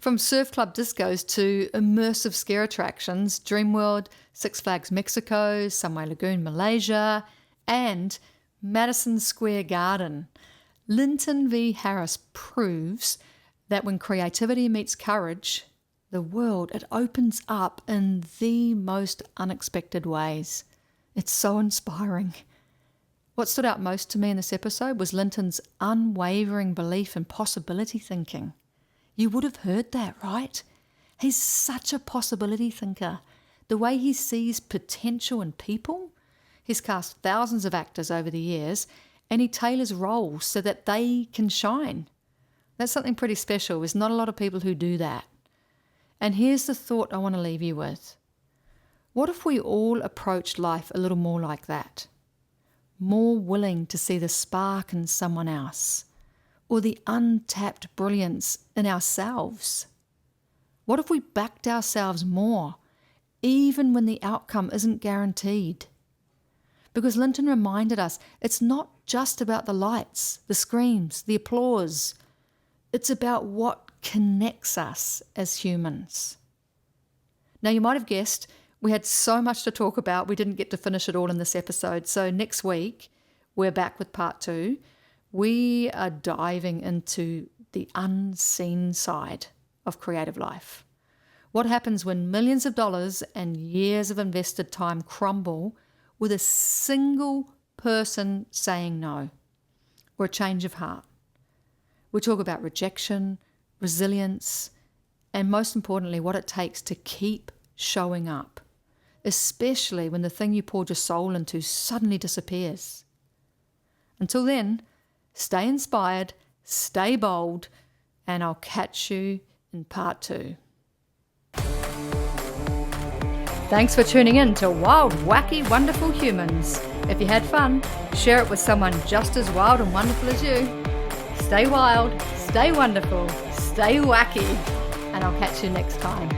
From surf club discos to immersive scare attractions, Dreamworld, Six Flags Mexico, Sunway Lagoon Malaysia, and Madison Square Garden. Lynton V Harris proves that when creativity meets courage, the world, it opens up in the most unexpected ways. It's so inspiring. What stood out most to me in this episode was Lynton's unwavering belief in possibility thinking. You would have heard that, right? He's such a possibility thinker. The way he sees potential in people, he's cast thousands of actors over the years, and he tailors roles so that they can shine. That's something pretty special. There's not a lot of people who do that. And here's the thought I want to leave you with. What if we all approached life a little more like that? More willing to see the spark in someone else, or the untapped brilliance in ourselves? What if we backed ourselves more, even when the outcome isn't guaranteed? Because Lynton reminded us, it's not just about the lights, the screams, the applause. It's about what connects us as humans. Now, you might have guessed, we had so much to talk about, we didn't get to finish it all in this episode. So next week, we're back with part 2. We are diving into the unseen side of creative life. What happens when millions of dollars and years of invested time crumble with a single person saying no, or a change of heart? We talk about rejection, resilience, and most importantly, what it takes to keep showing up, especially when the thing you poured your soul into suddenly disappears. Until then, stay inspired, stay bold, and I'll catch you in part 2. Thanks for tuning in to Wild Wacky Wonderful Humans. If you had fun, share it with someone just as wild and wonderful as you. Stay wild, stay wonderful, stay wacky, and I'll catch you next time.